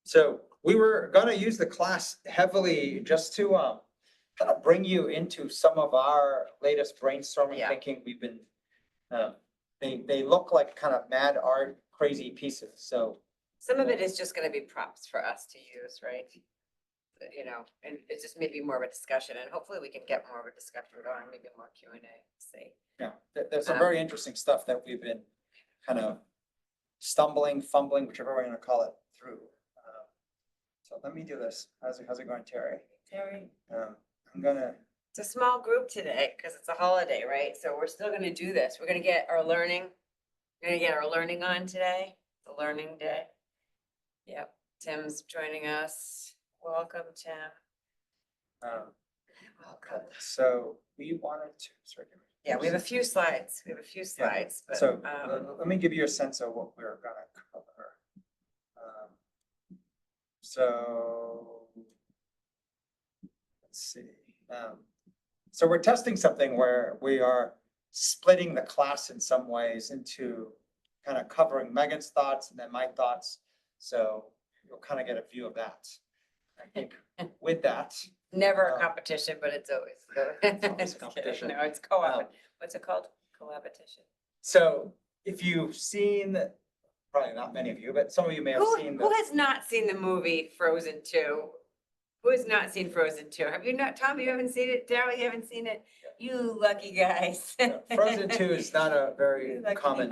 So we were gonna use the class heavily just to kind of bring you into some of our latest brainstorming Yeah. thinking. We've been they look like kind of mad art, crazy pieces. So Some of it is just gonna be props for us to use, right? You know, and it's just maybe more of a discussion, and hopefully we can get more of a discussion going, maybe more Q&A, see. yeah, there's some very interesting stuff that we've been kind of stumbling, fumbling, whichever way you want to call it, through. So let me do this. How's it going, Terry? Terry. I'm gonna. It's a small group today, because it's a holiday, right? So we're still gonna do this. We're gonna get our learning on today, the learning day. Yep, Tim's joining us. Welcome, Tim. Welcome. So we wanted to. Sorry, Yeah, we have a few slides. But, So let me give you a sense of what we're gonna cover. So let's see. So we're testing something where we are splitting the class in some ways into kind of covering Megan's thoughts and then my thoughts. So you'll kind of get a view of that. I think with that. Never a competition, but it's always. always a competition. No, it's co-op. What's it called? Collaboration. So if you've seen, probably not many of you, but some of you may have seen. Who has not seen the movie Frozen 2? Who has not seen Frozen 2? Have you not, Tom, you haven't seen it? Daryl, you haven't seen it? You lucky guys. Frozen 2 is not a very common.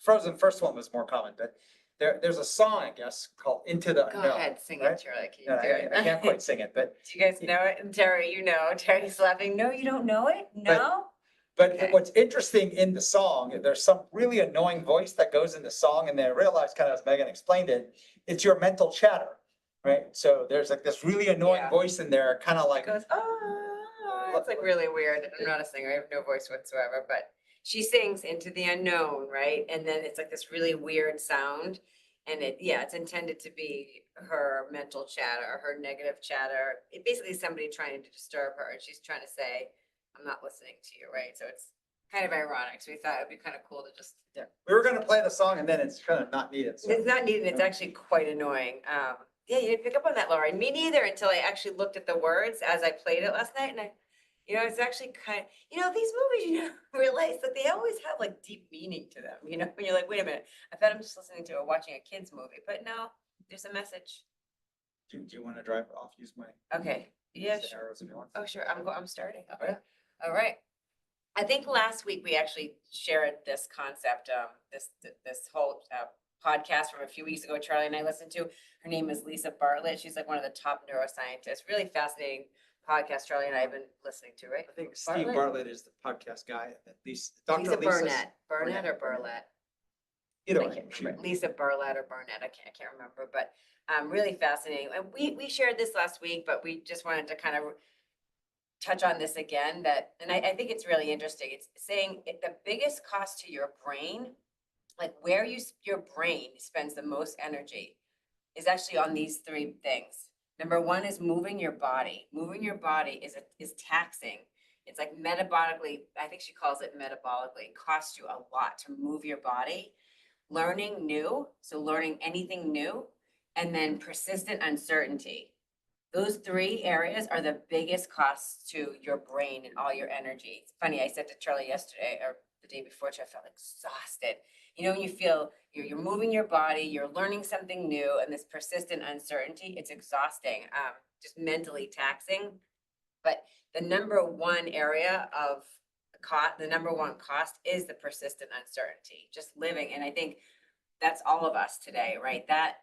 Frozen first one was more common, but there's a song, I guess, called Into the Go No, ahead, sing right? it, Charlie. Can you do it? I can't quite sing it, but. Do you guys know it? And Terry, you know, Terry's laughing. No, you don't know it? No? But Okay. what's interesting in the song, there's some really annoying voice that goes in the song, and then I realized, kind of as Megan explained it, it's your mental chatter, right? So there's like this really annoying Yeah. voice in there, kind of like. It goes, oh, it's like really weird. I'm not a singer. I have no voice whatsoever, but she sings Into the Unknown, right? And then it's like this really weird sound. And it's intended to be her mental chatter, her negative chatter. It basically is somebody trying to disturb her. And she's trying to say, I'm not listening to you, right? So it's kind of ironic. So we thought it'd be kind of cool to just. Yeah, we were gonna play the song and then it's kind of not needed. So. It's not needed. It's actually quite annoying. Yeah, you didn't pick up on that, Laura. Me neither, until I actually looked at the words as I played it last night. And it's actually these movies, realize that they always have like deep meaning to them, when you're like, wait a minute, I thought I'm just listening to watching a kid's movie, but no, there's a message. Do you want to drive off? Use my. Okay. Yeah, use the sure. arrows if you want. Oh, sure. I'm starting. Okay. Okay. All right. I think last week we actually shared this concept, this whole podcast from a few weeks ago, Charlie and I listened to. Her name is Lisa Bartlett. She's like one of the top neuroscientists. Really fascinating podcast Charlie and I have been listening to, right? I think Steve Bartlett is the podcast guy. At least Dr. Lisa Lisa's- Burnett or Burlett? Either I way. can't remember. Lisa Bartlett or Burnett. I can't remember, but really fascinating. And we shared this last week, but we just wanted to kind of touch on this again. And I think it's really interesting. It's saying the biggest cost to your brain, like where your brain spends the most energy, is actually on these three things. Number one is moving your body. Moving your body is taxing. It's like metabolically, I think she calls it metabolically, it costs you a lot to move your body. Learning new, so learning anything new, and then persistent uncertainty. Those three areas are the biggest costs to your brain and all your energy. It's funny, I said to Charlie yesterday or the day before, I felt exhausted. When you feel you're moving your body, you're learning something new, and this persistent uncertainty, it's exhausting, just mentally taxing. But the number one area of the number one cost is the persistent uncertainty, just living. And I think that's all of us today, right? That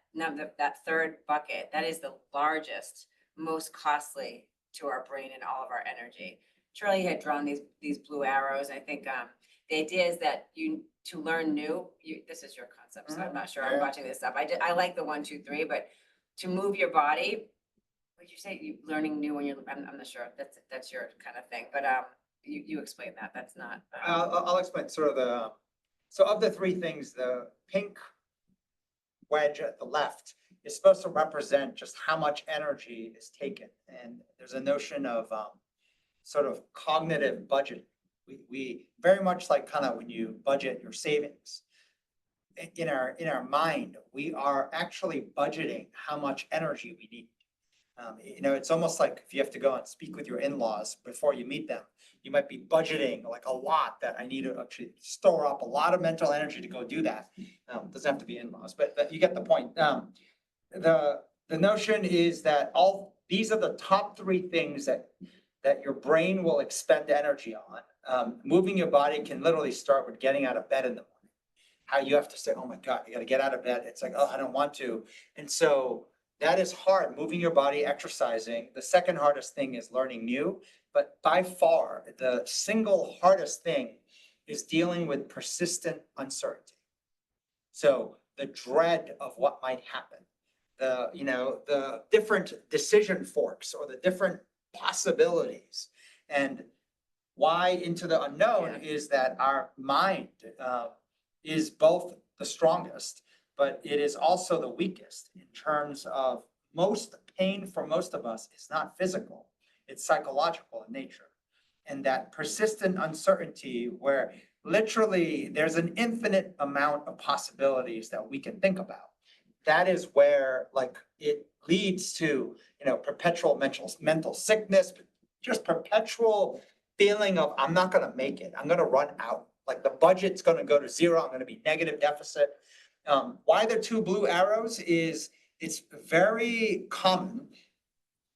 third bucket, that is the largest, most costly to our brain and all of our energy. Charlie had drawn these blue arrows. I think the idea is that to learn new, this is your concept, so I'm not sure. I'm watching this up. I like the 1, 2, 3, but to move your body, what did you say? Learning new when I'm not sure. That's your kind of thing, but you explain that. That's not. I'll explain sort of so of the three things, the pink wedge at the left is supposed to represent just how much energy is taken. And there's a notion of sort of cognitive budget. We very much like kind of when you budget your savings, in our mind, we are actually budgeting how much energy we need. It's almost like if you have to go and speak with your in-laws before you meet them, you might be budgeting like a lot that I need to actually store up a lot of mental energy to go do that. Doesn't have to be in-laws, but you get the point. The notion is that all these are the top three things that your brain will expend energy on. Moving your body can literally start with getting out of bed in the morning. How you have to say, oh my God, you got to get out of bed. It's like, oh, I don't want to. And so that is hard, moving your body, exercising. The second hardest thing is learning new, but by far the single hardest thing is dealing with persistent uncertainty. So the dread of what might happen, the different decision forks or the different possibilities. And why into the unknown is that our mind is both the strongest, but it is also the weakest in terms of most pain for most of us is not physical, it's psychological in nature. And that persistent uncertainty where literally there's an infinite amount of possibilities that we can think about. That is where like it leads to, perpetual mental sickness, just perpetual feeling of I'm not going to make it. I'm going to run out. Like the budget's going to go to zero. I'm going to be negative deficit. Why the two blue arrows is it's very common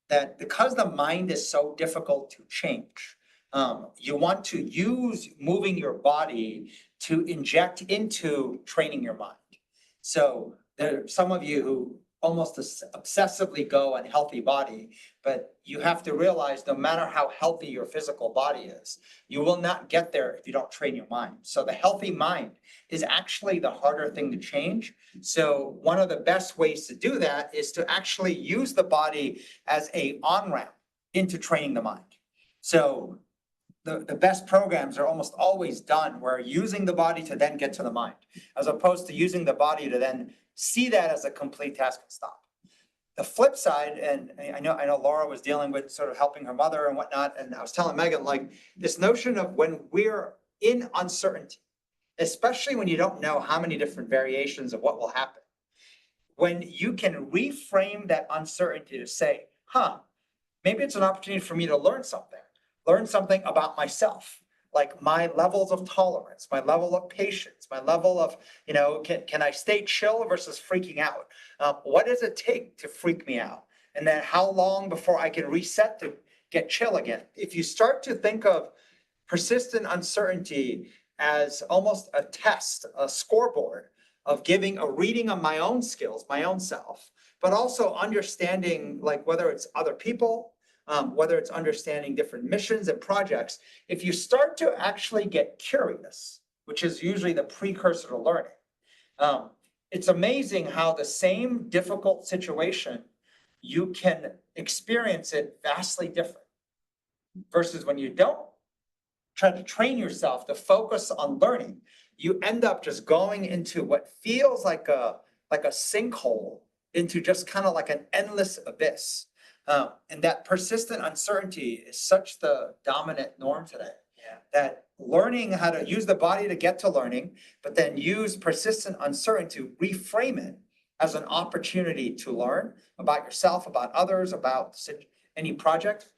that because the mind is so difficult to change, you want to use moving your body to inject into training your mind. So there are some of you who almost obsessively go on healthy body, but you have to realize no matter how healthy your physical body is, you will not get there if you don't train your mind. So the healthy mind is actually the harder thing to change. So one of the best ways to do that is to actually use the body as a on-ramp into training the mind. So the best programs are almost always done where using the body to then get to the mind, as opposed to using the body to then see that as a complete task and stop. The flip side, and I know Laura was dealing with sort of helping her mother and whatnot, and I was telling Megan, like this notion of when we're in uncertainty, especially when you don't know how many different variations of what will happen, when you can reframe that uncertainty to say, maybe it's an opportunity for me to learn something about myself, like my levels of tolerance, my level of patience, my level of, can I stay chill versus freaking out? What does it take to freak me out? And then how long before I can reset to get chill again? If you start to think of persistent uncertainty as almost a test, a scoreboard of giving a reading of my own skills, my own self, but also understanding like whether it's other people, whether it's understanding different missions and projects, if you start to actually get curious, which is usually the precursor to learning, it's amazing how the same difficult situation, you can experience it vastly different versus when you don't try to train yourself to focus on learning, you end up just going into what feels like a sinkhole, into just kind of like an endless abyss. And that persistent uncertainty is such the dominant norm today. That learning how to use the body to get to learning, but then use persistent uncertainty to reframe it as an opportunity to learn about yourself, about others, about any project.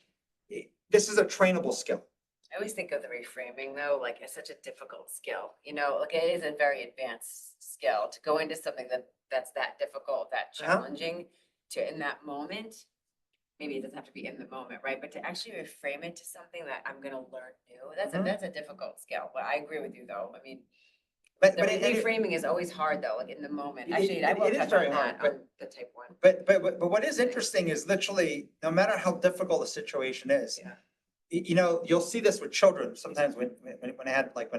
This is a trainable skill. I always think of the reframing though, like it's such a difficult skill, like it is a very advanced skill to go into something that's that difficult, that challenging to in that moment. Maybe it doesn't have to be in the moment, right? But to actually reframe it to something that I'm going to learn new, that's a difficult skill. But I agree with you though. I mean, but reframing is always hard though, like in the moment. Actually, I will touch on that on the type 1. But what is interesting is literally, no matter how difficult the situation is, you'll see this with children. Sometimes when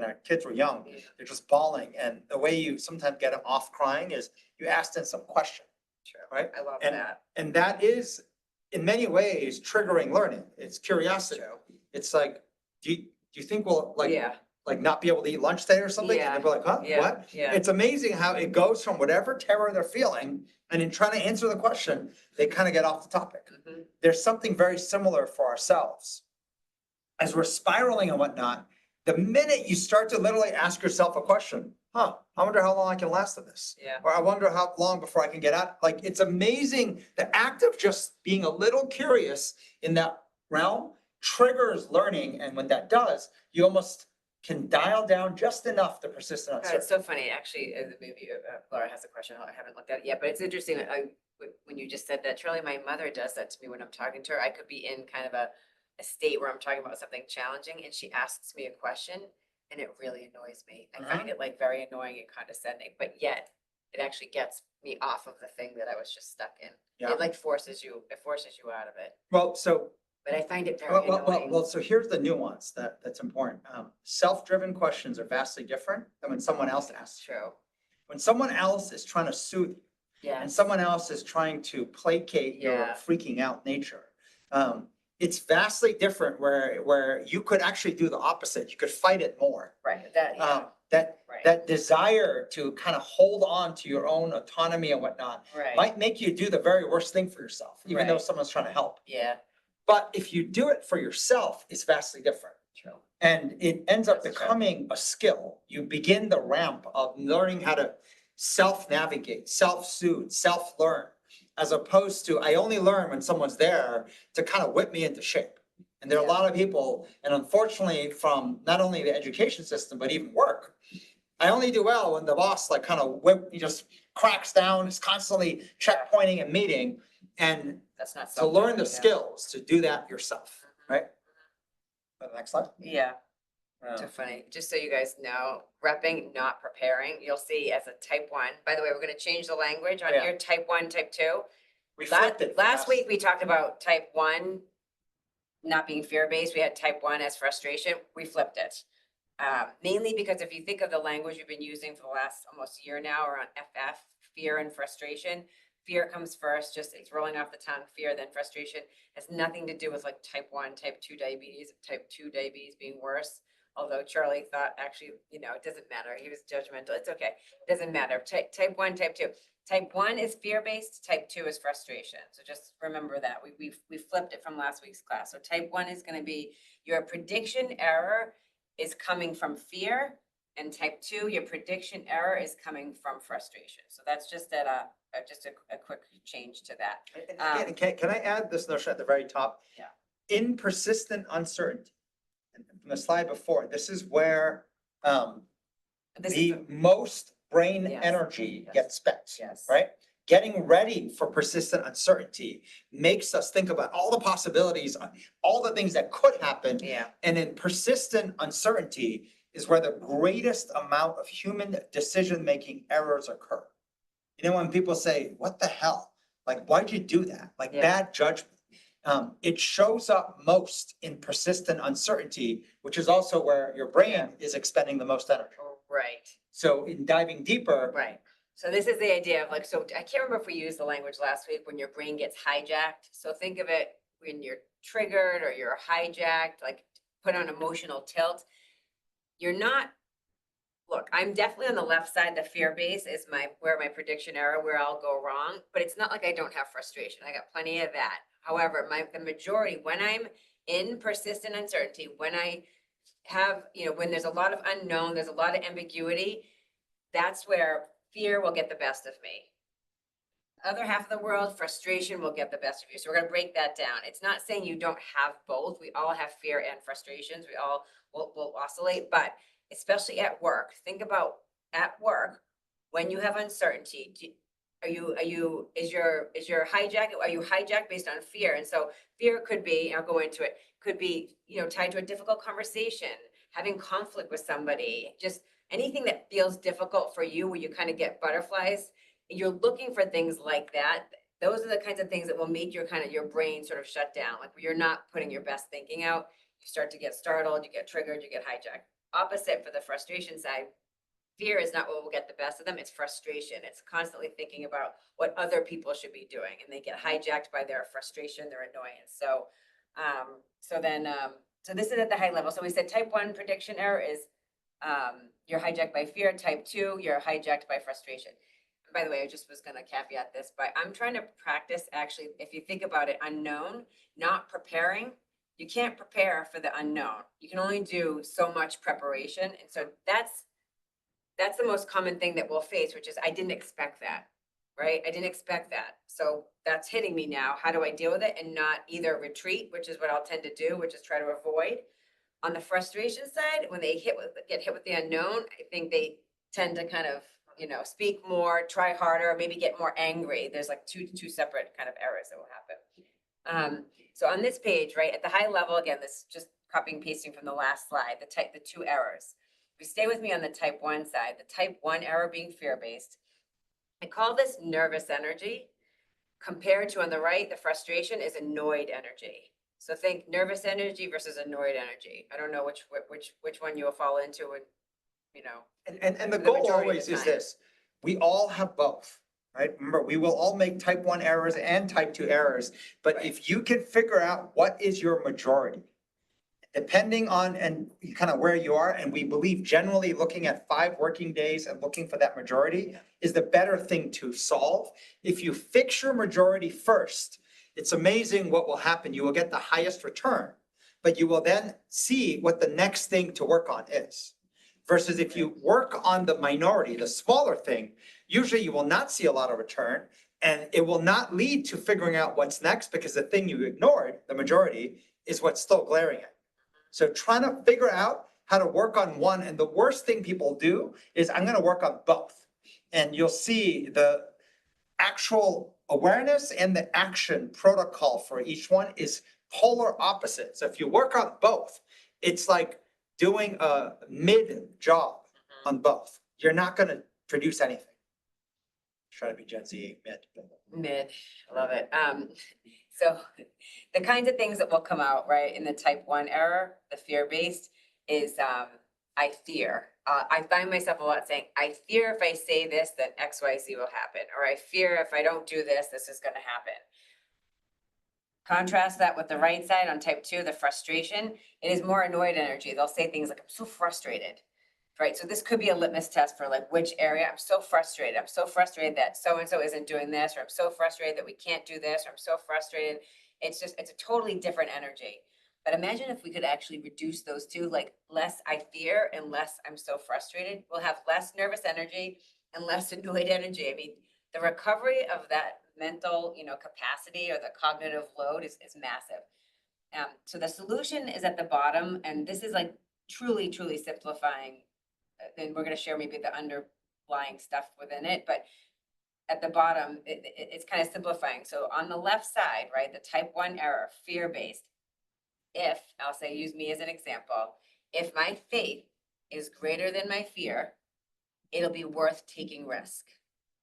our kids were young, they're just bawling. And the way you sometimes get them off crying is you ask them some question. Sure. Right? I love that. And that is, in many ways, triggering learning. It's curiosity. True. It's like, do you think we'll like not be able to eat lunch today or something? Yeah. And they'll be like, huh? Yeah. What? Yeah. It's amazing how it goes from whatever terror they're feeling, and in trying to answer the question, they kind of get off the topic. There's something very similar for ourselves. As we're spiraling and whatnot, The minute you start to literally ask yourself a question, I wonder how long I can last in this. Yeah. Or I wonder how long before I can get out. Like, it's amazing. The act of just being a little curious in that realm triggers learning. And when that does, you almost can dial down just enough the persistent It's uncertainty. so funny, actually, maybe Laura has a question, I haven't looked at it yet, but it's interesting, when you just said that, Charlie, my mother does that to me when I'm talking to her. I could be in kind of a state where I'm talking about something challenging and she asks me a question and it really annoys me. I find it like very annoying and condescending, but yet it actually gets me off of the thing that I was just stuck in. Yeah. It like forces you out of it, Well, so but I find it very Well, annoying. so here's the nuance that's important. Self-driven questions are vastly different than when someone else asks. True. When someone else is trying to soothe you, and Yes. someone else is trying to placate your Yeah. freaking out nature. It's vastly different where you could actually do the opposite. You could fight it more. Right, that, yeah, right. That desire to kind of hold on to your own autonomy and whatnot Right, might make you do the very worst thing for yourself, even though Right. someone's trying to help. yeah, But if you do it for yourself, it's vastly different. true. And it ends up That's true. becoming a skill. You begin the ramp of learning how to self-navigate, self-soothe, self-learn, as opposed to I only learn when someone's there to kind of whip me into shape. And there are a Yeah. lot of people, and unfortunately from not only the education system, but even work, I only do well when the boss like kind of he just cracks down, is constantly checkpointing and meeting. And That's not to learn the something, yeah. skills to do that yourself, right? The next slide. Yeah, so funny. Just so you guys know, repping, not preparing, you'll see as a type 1. By the way, we're gonna change the language on Yeah. here, type 1, type 2. We flipped it. Last week, we talked about type 1 not being fear-based. We had type 1 as frustration. We flipped it. Mainly because if you think of the language you've been using for the last almost year now around FF, fear and frustration, fear comes first, just it's rolling off the tongue, fear, then frustration. Has nothing to do with like type 1, type 2 diabetes, type 2 diabetes being worse. Although Charlie thought actually, it doesn't matter. He was judgmental. It's okay. It doesn't matter. Type 1, type 2. Type 1 is fear-based, type 2 is frustration. So just remember that. We flipped it from last week's class. So type 1 is going to be your prediction error is coming from fear, and type 2, your prediction error is coming from frustration. So that's just just a quick change to that. And can I add this notion at the very top? Yeah. In persistent uncertainty, and from the slide before, this is where This the is most brain Yes. energy Yes. gets spent, yes. right? Getting ready for persistent uncertainty makes us think about all the possibilities, all the things that could happen. Yeah. And in persistent uncertainty is where the greatest amount of human decision-making errors occur. When people say, what the hell? Like, why'd you do that? Like Yeah. bad judgment. It shows up most in persistent uncertainty, which is also where your brain Yeah. is expending the most energy. Right. So in diving deeper, Right. So this is the idea of like, so I can't remember if we used the language last week when your brain gets hijacked. So think of it when you're triggered or you're hijacked, like put on emotional tilt. You're not, look, I'm definitely on the left side. The fear base is where my prediction error, where I'll go wrong, but it's not like I don't have frustration. I got plenty of that. However, the majority, when I'm in persistent uncertainty, when I have, when there's a lot of unknown, there's a lot of ambiguity, that's where fear will get the best of me. Other half of the world, frustration will get the best of you. So we're gonna break that down. It's not saying you don't have both. We all have fear and frustrations. We all will oscillate, but especially at work, think about at work, when you have uncertainty, is your hijack, are you hijacked based on fear? And so fear could be, I'll go into it, could be, tied to a difficult conversation, having conflict with somebody, just anything that feels difficult for you, where you kind of get butterflies. You're looking for things like that. Those are the kinds of things that will make your brain sort of shut down. Like when you're not putting your best thinking out, you start to get startled, you get triggered, you get hijacked. Opposite for the frustration side, fear is not what will get the best of them. It's frustration. It's constantly thinking about what other people should be doing, and they get hijacked by their frustration, their annoyance. So, so this is at the high level. So we said type 1 prediction error is you're hijacked by fear. Type 2, you're hijacked by frustration. And by the way, I just was going to caveat this, but I'm trying to practice actually, if you think about it, unknown, not preparing. you can't prepare for the unknown. You can only do so much preparation. And so that's the most common thing that we'll face, which is I didn't expect that, right? I didn't expect that. So that's hitting me now. How do I deal with it and not either retreat, which is what I'll tend to do, which is try to avoid. On the frustration side, when they get hit with the unknown, I think they tend to kind of, speak more, try harder, maybe get more angry. There's like two separate kind of errors that will happen. So on this page, right, at the high level, again, this is just copying and pasting from the last slide, the two errors. If you stay with me on the type 1 side, the type 1 error being fear-based, I call this nervous energy, compared to on the right, the frustration is annoyed energy. So think nervous energy versus annoyed energy. I don't know which one you'll fall into when, And the The goal majority of always the is time. this, we all have both, right? Remember, we will all make type 1 errors and type 2 errors, but Right. if you can figure out what is your majority, depending on and kind of where you are, and we believe generally looking at 5 working days and looking for that majority is the better thing to solve. If you fix your majority first, it's amazing what will happen. You will get the highest return, but you will then see what the next thing to work on is. Versus if you work on the minority, the smaller thing, usually you will not see a lot of return, and it will not lead to figuring out what's next because the thing you ignored, the majority, is what's still glaring at you. So trying to figure out how to work on one, and the worst thing people do is I'm gonna work on both. And you'll see the actual awareness and the action protocol for each one is polar opposite. So if you work on both, it's like doing a mid job on both. You're not gonna produce anything. Try to be Gen Z mid. Mid, I love it. So the kinds of things that will come out, right, in the type 1 error, the fear-based, is I fear. I find myself a lot saying, I fear if I say this, then X, Y, Z will happen. Or I fear if I don't do this, this is gonna happen. Contrast that with the right side on type 2, the frustration. It is more annoyed energy. They'll say things like, I'm so frustrated. Right, so this could be a litmus test for like which area. I'm so frustrated. I'm so frustrated that so-and-so isn't doing this, or I'm so frustrated that we can't do this, or I'm so frustrated. It's a totally different energy. But imagine if we could actually reduce those two, like less I fear and less I'm so frustrated. We'll have less nervous energy and less annoyed energy. I mean, the recovery of that mental, capacity or the cognitive load is massive. So the solution is at the bottom, and this is like truly, truly simplifying. Then we're gonna share maybe the underlying stuff within it, but at the bottom, it's kind of simplifying. So on the left side, right, the type 1 error, fear-based. If, I'll say, use me as an example, if my faith is greater than my fear, it'll be worth taking risk,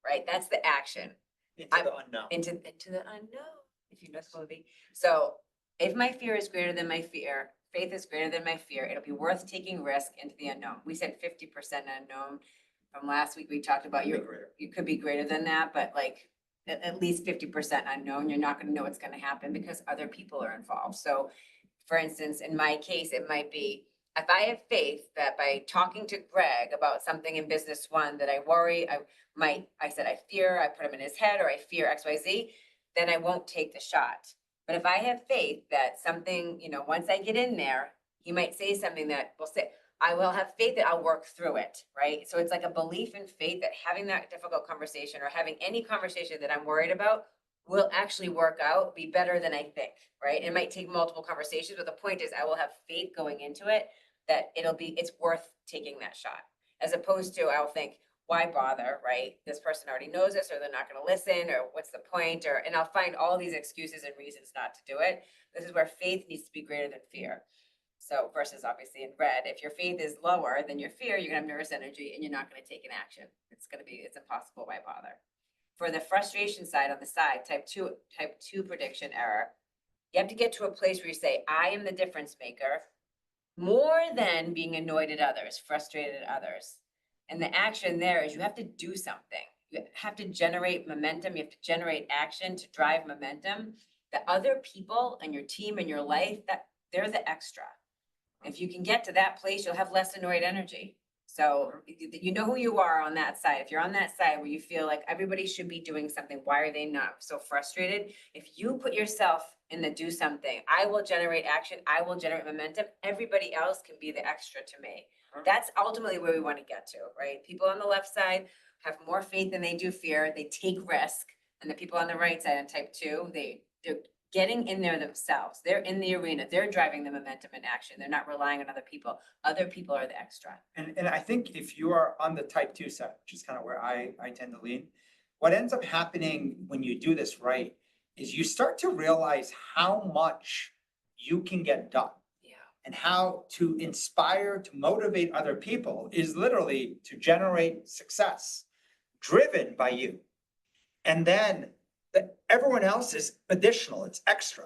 right? That's the action. Into I'm- the unknown. Into the unknown, if you know the movie. So if my fear is greater than my fear, faith is greater than my fear, it'll be worth taking risk into the unknown. We said 50% unknown. From last week, we talked about you could be greater than that, but like at least 50% unknown. You're not gonna know what's gonna happen because other people are involved. So for instance, in my case, it might be, if I have faith that by talking to Greg about something in business one that I worry, I said, I fear, I put him in his head, or I fear X, Y, Z, then I won't take the shot. But if I have faith that something, once I get in there, he might say something that will say, I will have faith that I'll work through it, right? So it's like a belief and faith that having that difficult conversation or having any conversation that I'm worried about will actually work out, be better than I think, right? It might take multiple conversations, but the point is I will have faith going into it that it's worth taking that shot. As opposed to I'll think, why bother, right? This person already knows this, or they're not gonna listen, or what's the point? And I'll find all these excuses and reasons not to do it. This is where faith needs to be greater than fear. So versus obviously in red, if your faith is lower than your fear, you're gonna have nervous energy and you're not gonna take an action. It's impossible, why bother? For the frustration side on the side, type 2 prediction error, you have to get to a place where you say, I am the difference maker, more than being annoyed at others, frustrated at others. And the action there is you have to do something. You have to generate momentum. You have to generate action to drive momentum. The other people and your team and your life, that they're the extra. If you can get to that place, you'll have less annoyed energy. So you know who you are on that side. If you're on that side where you feel like everybody should be doing something, why are they not so frustrated? If you put yourself in the do something. I will generate action. I will generate momentum. Everybody else can be the extra to me. That's ultimately where we want to get to, right? People on the left side have more faith than they do fear. They take risk. And the people on the right side on type 2, they're getting in there themselves. They're in the arena. They're driving the momentum and action. They're not relying on other people. Other people are the extra. And I think if you are on the type 2 side, which is kind of where I tend to lean, what ends up happening when you do this right is you start to realize how much you can get done. Yeah. And how to inspire, to motivate other people is literally to generate success driven by you. And then everyone else is additional, it's extra.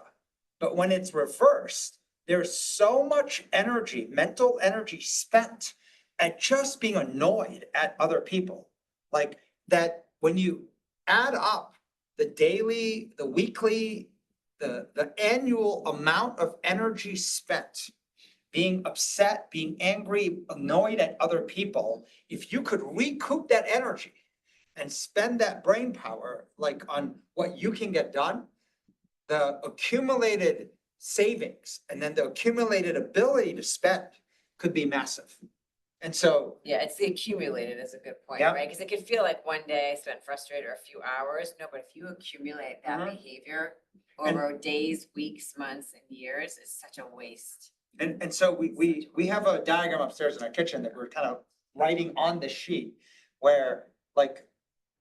But when it's reversed, there's so much energy, mental energy spent at just being annoyed at other people. Like that when you add up the daily, the weekly, the annual amount of energy spent being upset, being angry, annoyed at other people, if you could recoup that energy and spend that brain power like on what you can get done, the accumulated savings and then the accumulated ability to spend could be massive. And so, Yeah, it's the accumulated is a good point, Yeah. right? Because it could feel like one day I spent frustrated or a few hours. No, but if you accumulate that Mhm. behavior over days, weeks, months, and years, it's such a waste. and so we have a diagram upstairs in our kitchen that we're kind of writing on the sheet where like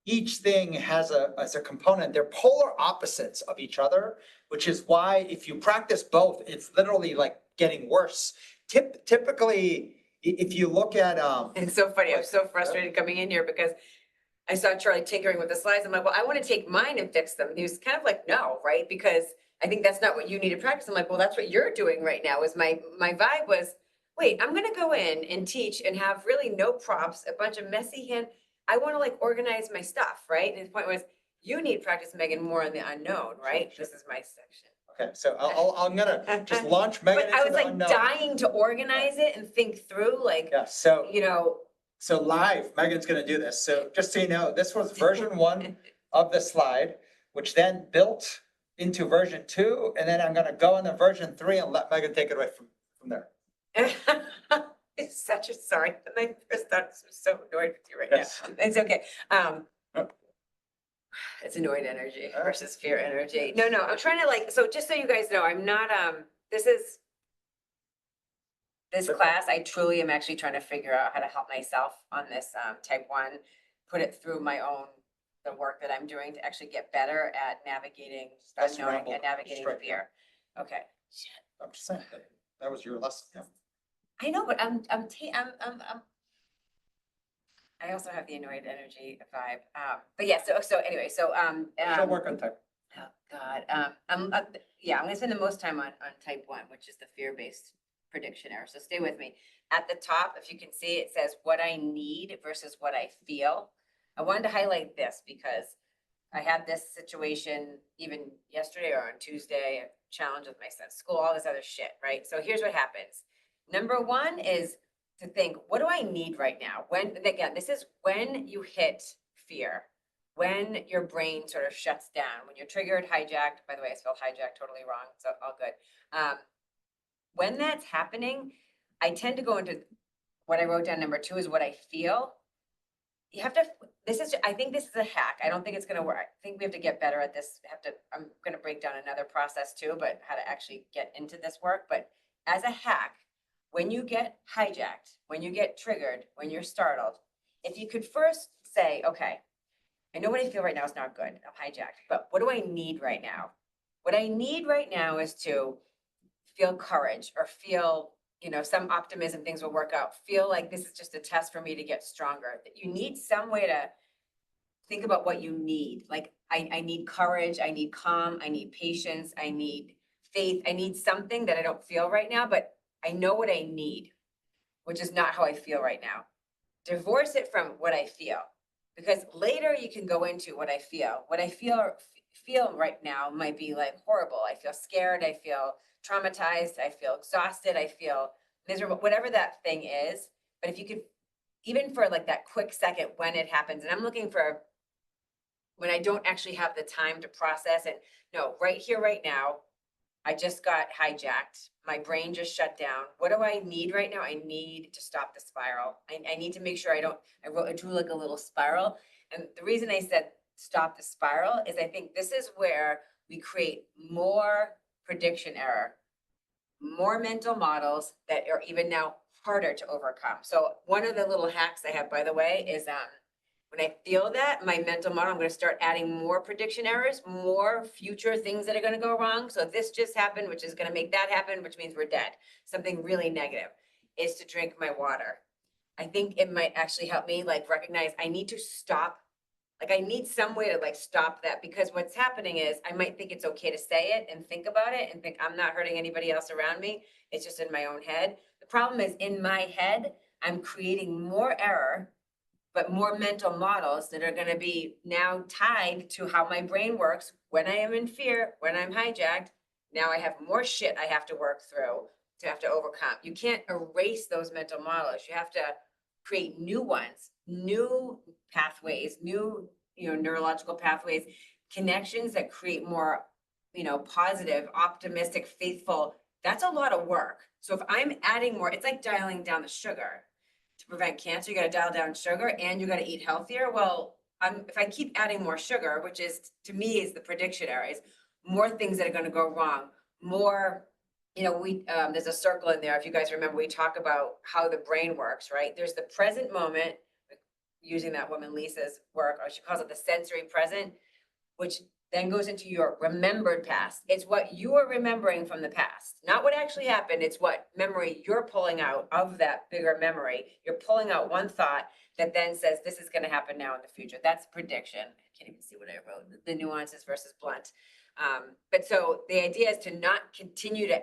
each thing has as a component, they're polar opposites of each other, which is why if you practice both, it's literally like getting worse. Typically, if you look at It's so funny. I'm so frustrated coming in here because I saw Charlie tinkering with the slides. I'm like, well, I want to take mine and fix them. And he was kind of like, no, right? Because I think that's not what you need to practice. I'm like, well, that's what you're doing right now. Is my vibe was, wait, I'm gonna go in and teach and have really no props, a bunch of messy hand. I want to like organize my stuff, right? And his point was, you need practice, Megan, more on the unknown, right? Sure. This is my section. Okay, so I'm gonna just launch Megan But I into was the like unknown. dying to organize it and think through, like, Yeah, so you know, live, Megan's gonna do this. So just so you know, this was version 1 of the slide, which then built into version 2, and then I'm gonna go into version 3 and let Megan take it away from there. it's such a sorry. My first thought was so annoyed with you right Yes. now. It's okay. Yep. It's annoyed energy versus fear energy. No, I'm trying to like, so just so you guys know, I'm not, this class, I truly am actually trying to figure out how to help myself on this, type 1, put it through my own, the work that I'm doing to actually get better at navigating That's unknown ramble. and navigating Straight. fear. Okay. I'm just saying, that was your lesson. Yeah. I know, but I also have the annoyed energy vibe. But yeah, so anyway, She'll work on type. oh God, I'm gonna spend the most time on type 1, which is the fear-based prediction error. So stay with me. At the top, if you can see, it says what I need versus what I feel. I wanted to highlight this because I had this situation even yesterday or on Tuesday, a challenge with my son's school, all this other shit, right? So here's what happens. Number 1 is to think, what do I need right now? When, again, this is when you hit fear, when your brain sort of shuts down, when you're triggered, hijacked. By the way, I spelled hijack totally wrong, so all good. When that's happening, I tend to go into what I wrote down. Number 2 is what I feel. You have to, I think this is a hack. I don't think it's going to work. I think we have to get better at this. I'm going to break down another process too, but how to actually get into this work. But as a hack, when you get hijacked, when you get triggered, when you're startled, if you could first say, okay, I know what I feel right now is not good. I'm hijacked, but what do I need right now? What I need right now is to feel courage or feel, some optimism, things will work out. Feel like this is just a test for me to get stronger. That you need some way to think about what you need. Like I need courage, I need calm, I need patience, I need faith. I need something that I don't feel right now, but I know what I need, which is not how I feel right now. Divorce it from what I feel, because later you can go into what I feel. What I feel right now might be like horrible. I feel scared. I feel traumatized. I feel exhausted. I feel miserable, whatever that thing is. But if you could, even for like that quick second when it happens, and I'm looking for when I don't actually have the time to process it. No, right here, right now, I just got hijacked. My brain just shut down. What do I need right now? I need to stop the spiral. I need to make sure I drew like a little spiral. And the reason I said stop the spiral is I think this is where we create more prediction error, more mental models that are even now harder to overcome. So one of the little hacks I have, by the way, is when I feel that my mental model, I'm going to start adding more prediction errors, more future things that are going to go wrong. So this just happened, which is going to make that happen, which means we're dead. Something really negative is to drink my water. I think it might actually help me like recognize I need to stop. Like I need some way to like stop that, because what's happening is I might think it's okay to say it and think about it and think I'm not hurting anybody else around me. It's just in my own head. The problem is in my head, I'm creating more error, but more mental models that are going to be now tied to how my brain works when I am in fear, when I'm hijacked. Now I have more shit I have to work through to have to overcome. You can't erase those mental models. You have to create new ones, new pathways, new, neurological pathways, connections that create more, positive, optimistic, faithful. That's a lot of work. So if I'm adding more, it's like dialing down the sugar. To prevent cancer, you got to dial down sugar and you got to eat healthier. Well, if I keep adding more sugar, which is to me is the prediction areas, more things that are going to go wrong, more, there's a circle in there. If you guys remember, we talk about how the brain works, right? There's the present moment, using that woman Lisa's work, or she calls it the sensory present, which then goes into your remembered past. It's what you are remembering from the past, not what actually happened. It's what memory you're pulling out of that bigger memory. You're pulling out one thought that then says, this is going to happen now in the future. That's prediction. I can't even see what I wrote, the nuances versus blunt. But so the idea is to not continue to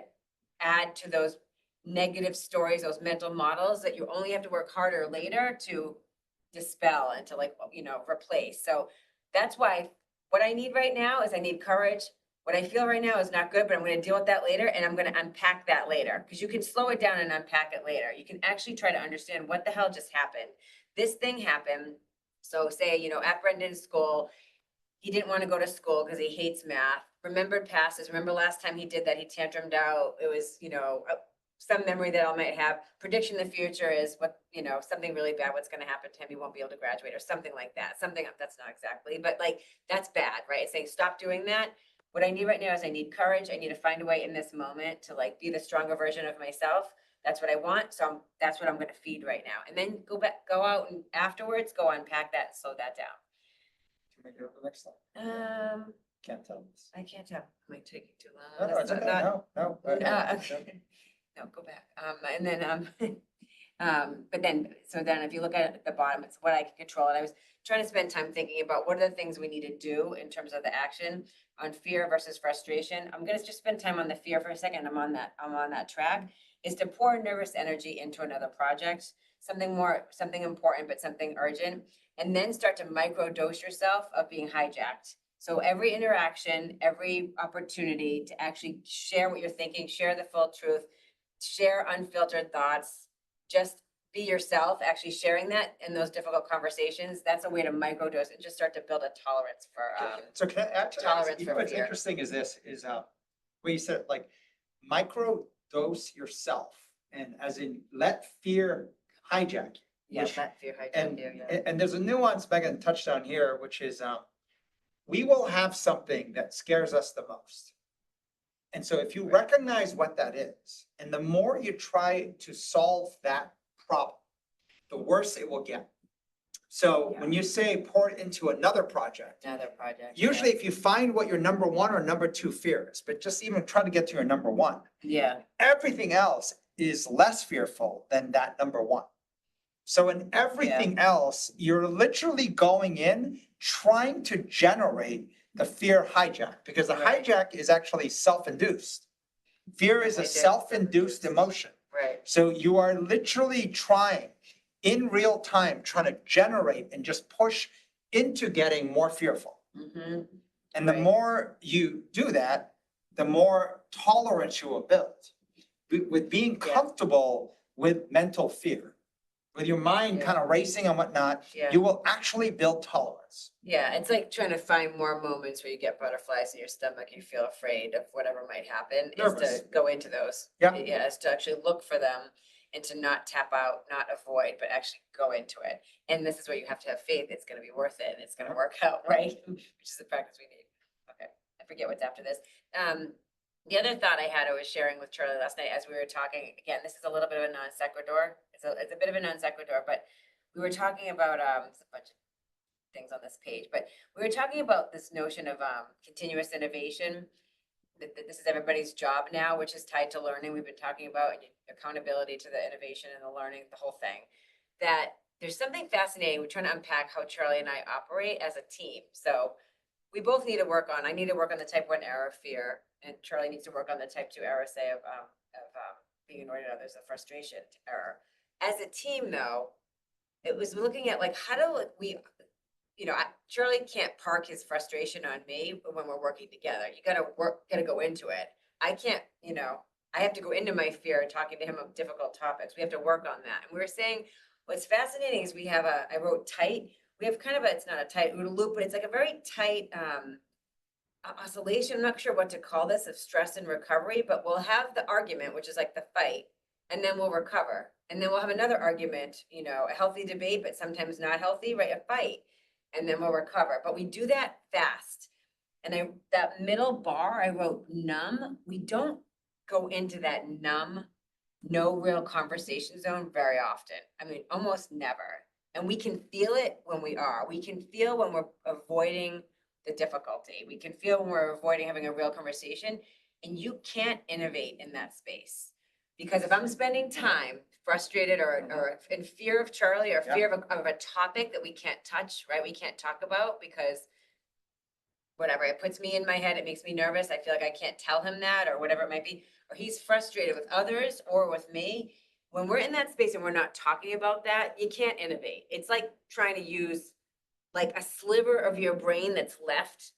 add to those negative stories, those mental models that you only have to work harder later to dispel and to replace. So that's why what I need right now is I need courage. What I feel right now is not good, but I'm going to deal with that later, and I'm going to unpack that later, because you can slow it down and unpack it later. You can actually try to understand what the hell just happened. This thing happened. So say, at Brendan's school, he didn't want to go to school because he hates math. Remembered past is, remember last time he did that, he tantrumed out. It was, some memory that I might have. Prediction in the future is what, something really bad, what's going to happen to him. He won't be able to graduate or something like that. Something that's not exactly, but like, that's bad, right? It's saying, stop doing that. What I need right now is I need courage. I need to find a way in this moment to like be the stronger version of myself. That's what I want. So that's what I'm going to feed right now. And then go out and afterwards, go unpack that and slow that down. Can we go to the next slide? Can't tell this. I can't tell. Am I taking too long? No, it's okay. No. Okay. No, go back. And then, but then, so then if you look at the bottom, it's what I can control. And I was trying to spend time thinking about what are the things we need to do in terms of the action on fear versus frustration. I'm going to just spend time on the fear for a second. I'm on that track, is to pour nervous energy into another project, something important, but something urgent, and then start to micro dose yourself of being hijacked. So every interaction, every opportunity to actually share what you're thinking, share the full truth, share unfiltered thoughts, just be yourself, actually sharing that in those difficult conversations. That's a way to microdose and just start to build a tolerance for So can I add to tolerance that? for What's fear. interesting is this, where you said like micro dose yourself, and as in let fear hijack you. Yeah, that fear hijack you, yeah. And there's a nuance Megan touched on here, which is we will have something that scares us the most. And so if you recognize what that is, and the more you try to solve that problem, the worse it will get. So when you say pour it into another project, usually if you find what your number one or number two fear is, but just even try to get to your number one. Yeah. Everything else is less fearful than that number one. So in everything else, you're literally going in, trying to generate the fear hijack, because the hijack is actually self-induced. Fear is a self-induced emotion. Right. So you are literally trying in real time, trying to generate and just push into getting more fearful. Mm-hmm. And the more you do that, the more tolerance you will build with being comfortable with mental fear. with your mind Yeah. kind of racing and whatnot, Yeah. you will actually build tolerance. Yeah, it's like trying to find more moments where you get butterflies in your stomach, you feel afraid of whatever might happen, is Nervous. to go into those. Yeah. Yeah, is to actually look for them and to not tap out, not avoid, but actually go into it. And this is where you have to have faith, it's gonna be worth it, and it's gonna work out, right? Which is the practice we need. Okay, I forget what's after this. The other thought I had, I was sharing with Charlie last night as we were talking, again, this is a little bit of a non sequitur. It's a bit of a non sequitur, but we were talking about, there's a bunch of things on this page, but we were talking about this notion of continuous innovation. That this is everybody's job now, which is tied to learning. We've been talking about accountability to the innovation and the learning, the whole thing. That there's something fascinating. We're trying to unpack how Charlie and I operate as a team. So we both need to work on. I need to work on the type 1 error of fear, and Charlie needs to work on the type 2 error, say of being annoyed at others, of frustration error. As a team, though, it was looking at like how do we, Charlie can't park his frustration on me when we're working together. You gotta go into it. I can't, I have to go into my fear talking to him of difficult topics. We have to work on that. And we were saying, what's fascinating is we have I wrote tight. We have kind of it's not a tight loop, but it's like a very tight oscillation. I'm not sure what to call this, of stress and recovery, but we'll have the argument, which is like the fight, and then we'll recover. And then we'll have another argument, a healthy debate, but sometimes not healthy, right? A fight. And then we'll recover. But we do that fast. And that middle bar, I wrote numb. We don't go into that numb, no real conversation zone very often. I mean, almost never. And we can feel it when we are. We can feel when we're avoiding the difficulty. We can feel when we're avoiding having a real conversation. And you can't innovate in that space. Because if I'm spending time frustrated or in fear of Charlie or fear of a topic that we can't touch, right? We can't talk about because whatever, it puts me in my head, it makes me nervous. I feel like I can't tell him that or whatever it might be. Or he's frustrated with others or with me. When we're in that space and we're not talking about that, you can't innovate. It's like trying to use like a sliver of your brain that's left,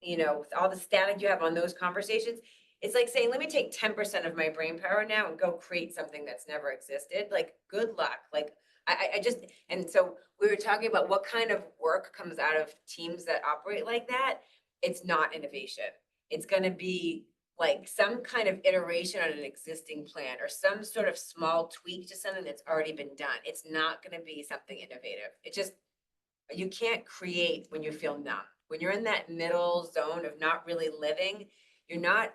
with all the static you have on those conversations. It's like saying, let me take 10% of my brain power now and go create something that's never existed. Like, good luck. Like, and so we were talking about what kind of work comes out of teams that operate like that. It's not innovation. It's going to be like some kind of iteration on an existing plan or some sort of small tweak to something that's already been done. It's not going to be something innovative. You can't create when you feel numb. When you're in that middle zone of not really living, you're not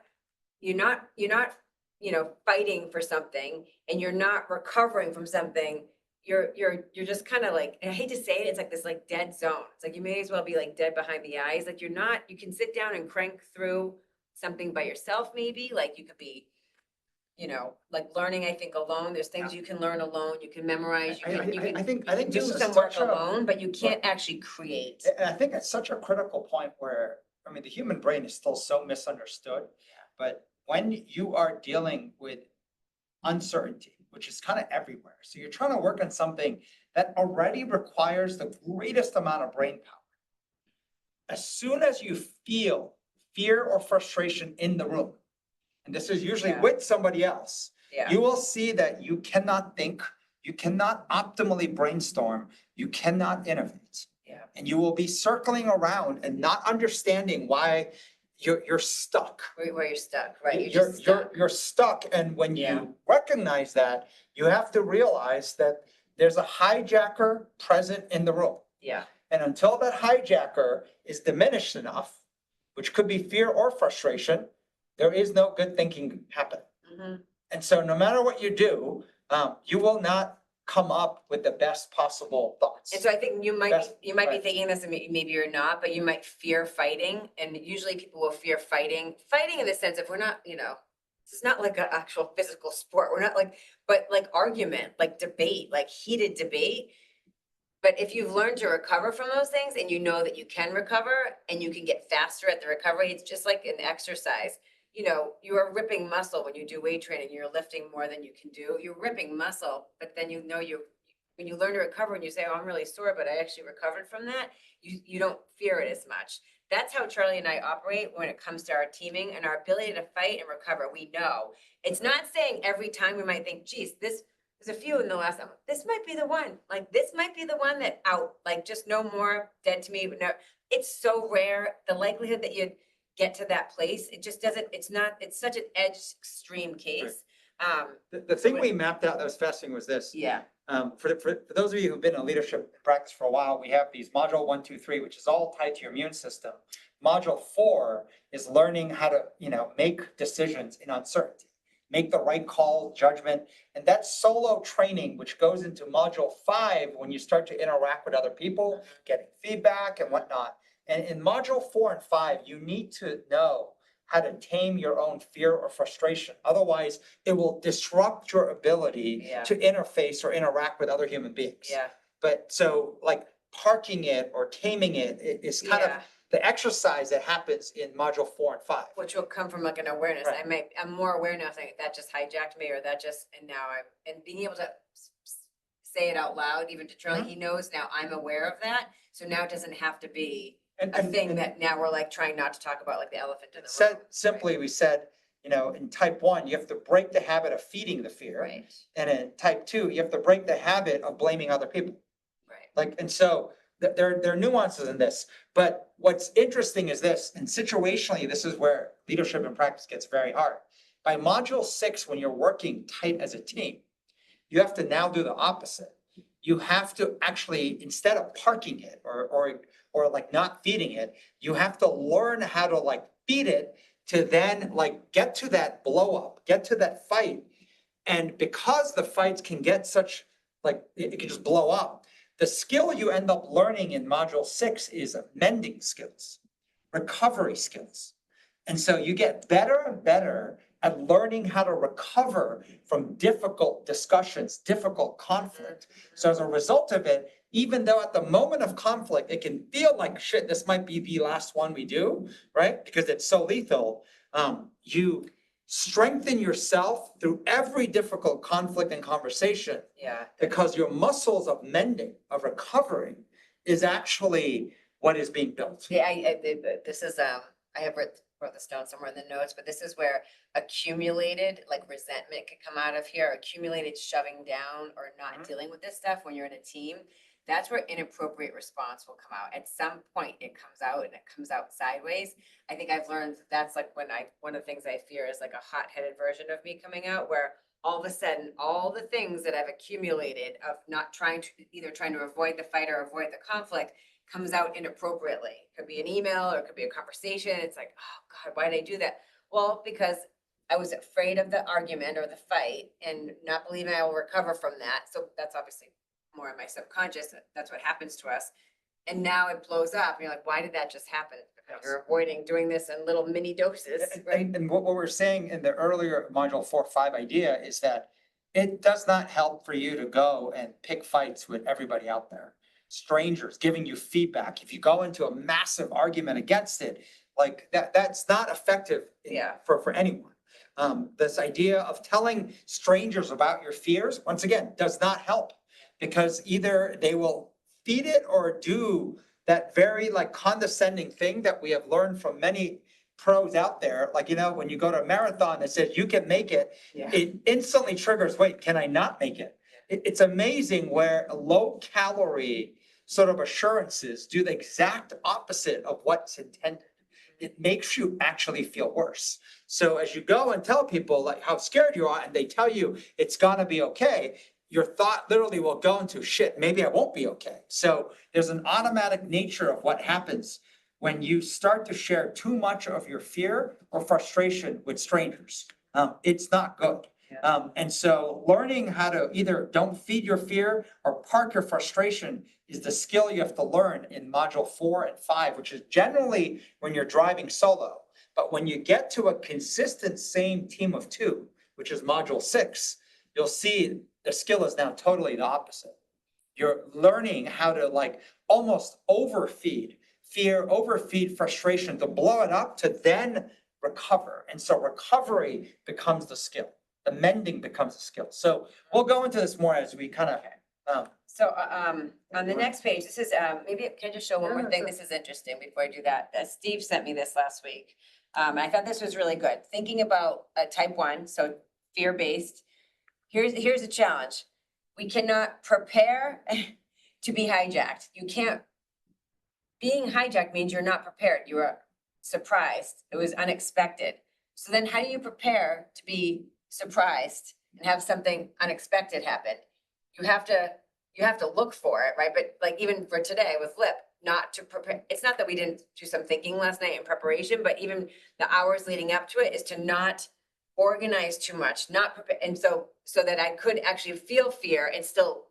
fighting for something, and you're not recovering from something. You're just kind of like, and I hate to say it, it's like this like dead zone. It's like you may as well be like dead behind the eyes. Like you can sit down and crank through something by yourself, maybe. Like you could be, like learning, I think, alone. There's things you can learn alone, you can memorize, I think do this is some work such a- alone, but you can't actually create. And I think it's such a critical point where, I mean, the human brain is still so misunderstood. But when you are dealing with uncertainty, which is kind of everywhere, so you're trying to work on something that already requires the greatest amount of brain power. As soon as you feel fear or frustration in the room, and this is usually Yeah. with somebody else, Yeah. you will see that you cannot think, you cannot optimally brainstorm, you cannot innovate. Yeah. And you will be circling around and not understanding why you're stuck. Where you're stuck, right? You're just stuck. You're stuck, and when Yeah. you recognize that, you have to realize that there's a hijacker present in the room. Yeah. And until that hijacker is diminished enough, which could be fear or frustration, there is no good thinking happen. Mhm. And so no matter what you do, you will not come up with the best possible thoughts. And so I think you might be right. thinking this, and maybe you're not, but you might fear fighting. And usually people will fear fighting in the sense if we're not, this is not like an actual physical sport. We're not but like argument, like debate, like heated debate. But if you've learned to recover from those things and you know that you can recover and you can get faster at the recovery, it's just like an exercise. You are ripping muscle when you do weight training, you're lifting more than you can do. You're ripping muscle, but then when you learn to recover and you say, oh, I'm really sore, but I actually recovered from that, you don't fear it as much. That's how Charlie and I operate when it comes to our teaming and our ability to fight and recover. We know it's not saying every time we might think, geez, this there's a few in the last, this might be the one, like, this might be the one that out, like, just no more, dead to me, but no, it's so rare, the likelihood that you'd get to that place, it just doesn't, it's not, it's such an edge extreme case. The thing we mapped out that was fascinating was this. Yeah, For those of you who've been in leadership practice for a while, we have these module 1, 2, 3, which is all tied to your immune system. Module 4 is learning how to, make decisions in uncertainty, make the right call, judgment. And that's solo training, which goes into module 5 when you start to interact with other people, getting feedback and whatnot. And in module 4 and 5, you need to know how to tame your own fear or frustration. Otherwise, it will disrupt your ability Yeah. to interface or interact with other human beings. yeah, But so like parking it or taming it is kind of yeah, the exercise that happens in module 4 and 5. which will come from like an awareness, Right. I'm more aware now, saying that just hijacked me, or that just, and now and being able to say it out loud, even to Charlie, he knows now I'm aware of that, so now it doesn't have to be a thing that now we're like trying not to talk about, like the elephant in the room. Said simply, we said, in type 1, you have to break the habit of feeding the fear. Right, And in type 2, you have to break the habit of blaming other people. right. And so there are nuances in this, but what's interesting is this, and situationally, this is where leadership and practice gets very hard. By module 6, when you're working tight as a team, you have to now do the opposite. You have to actually, instead of parking it or like not feeding it, you have to learn how to like feed it to then like get to that blow up, get to that fight. And because the fights can get such, like, it can just blow up, the skill you end up learning in module 6 is mending skills, recovery skills. And so you get better and better at learning how to recover from difficult discussions, difficult conflict. So as a result of it, even though at the moment of conflict, it can feel like, shit, this might be the last one we do, right? Because it's so lethal. You strengthen yourself through every difficult conflict and conversation. Yeah. Because your muscles of mending, of recovering, is actually what is being built. Yeah, this is, I have wrote this down somewhere in the notes, but this is where accumulated, like resentment could come out of here, accumulated shoving down or not dealing with this stuff when you're in a team. That's where inappropriate response will come out. At some point it comes out and it comes out sideways. I think I've learned that's like one of the things I fear is like a hot-headed version of me coming out, where all of a sudden, all the things that I've accumulated of not either trying to avoid the fight or avoid the conflict comes out inappropriately. Could be an email or it could be a conversation. It's like, oh God, why did I do that? Well, because I was afraid of the argument or the fight and not believing I will recover from that. So that's obviously more in my subconscious. That's what happens to us. And now it blows up. And you're like, why did that just happen? Because you're avoiding doing this in little mini doses, right? And what we're saying in the earlier module 4-5 idea is that it does not help for you to go and pick fights with everybody out there. Strangers giving you feedback. If you go into a massive argument against it, like that's not effective for anyone. This idea of telling strangers about your fears, once again, does not help, because either they will feed it or do that very like condescending thing that we have learned from many pros out there. Like, when you go to a marathon that says you can make it, it instantly triggers, wait, can I not make it? It's amazing where low calorie sort of assurances do the exact opposite of what's intended. It makes you actually feel worse. So as you go and tell people like how scared you are and they tell you it's gonna be okay, your thought literally will go into, shit, maybe I won't be okay. So there's an automatic nature of what happens when you start to share too much of your fear or frustration with strangers. It's not good. And so learning how to either don't feed your fear or park your frustration is the skill you have to learn in module 4 and 5, which is generally when you're driving solo. But when you get to a consistent same team of 2, which is module 6, you'll see the skill is now totally the opposite. You're learning how to like almost overfeed fear, overfeed frustration, to blow it up, to then recover. And so recovery becomes the skill. The mending becomes a skill. So we'll go into this more as we kind of. So on the next page, this is, maybe can I just show one more thing? This is interesting before I do that. Steve sent me this last week. I thought this was really good. Thinking about type 1, so fear-based, here's a challenge. We cannot prepare to be hijacked. You can't, being hijacked means you're not prepared. You are surprised. It was unexpected. So then how do you prepare to be surprised and have something unexpected happen? You have to look for it, right? But like even for today with Lip, not to prepare, it's not that we didn't do some thinking last night in preparation, but even the hours leading up to it is to not organize too much, not prepare, and so that I could actually feel fear and still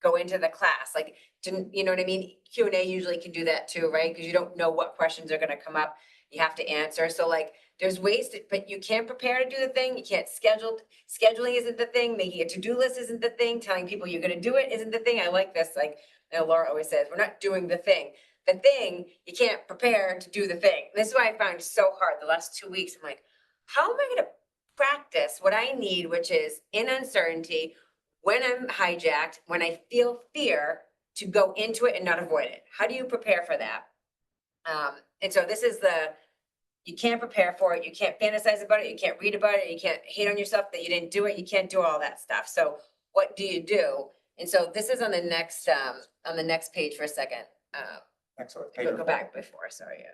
go into the class, like, to, you know what I mean? Q&A usually can do that too, right? Because you don't know what questions are gonna come up, you have to answer, so like, there's ways to, but you can't prepare to do the thing, you can't scheduling isn't the thing, making a to-do list isn't the thing, telling people you're gonna do it isn't the thing. I like this, like, you know, Laura always says, we're not doing the thing. The thing, you can't prepare to do the thing. This is why I found so hard the last 2 weeks. I'm like, how am I gonna practice what I need, which is in uncertainty, when I'm hijacked, when I feel fear, to go into it and not avoid it? How do you prepare for that? And so this is you can't prepare for it, you can't fantasize about it, you can't read about it, you can't hate on yourself that you didn't do it, you can't do all that stuff. So what do you do? And so this is on the next page for a second. Excellent. Go back before, sorry.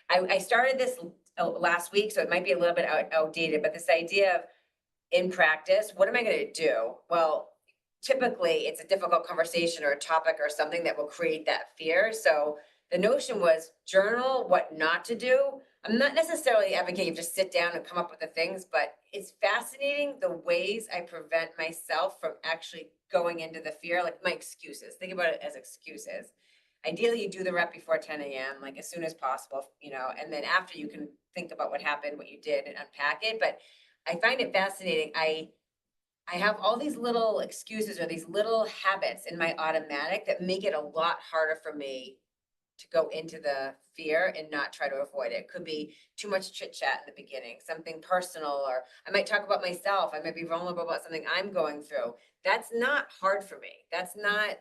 I started this last week, so it might be a little bit outdated, but this idea of in practice, what am I gonna do? Well, typically it's a difficult conversation or a topic or something that will create that fear. So the notion was journal what not to do. I'm not necessarily advocating you just sit down and come up with the things, but it's fascinating the ways I prevent myself from actually going into the fear, like my excuses. Think about it as excuses. Ideally, you do the rep before 10 a.m., like as soon as possible, you know, and then after you can think about what happened, what you did, and unpack it. But I find it fascinating. I have all these little excuses or these little habits in my automatic that make it a lot harder for me to go into the fear and not try to avoid it. Could be too much chit chat in the beginning, something personal, or I might talk about myself. I might be vulnerable about something I'm going through. That's not hard for me. That's not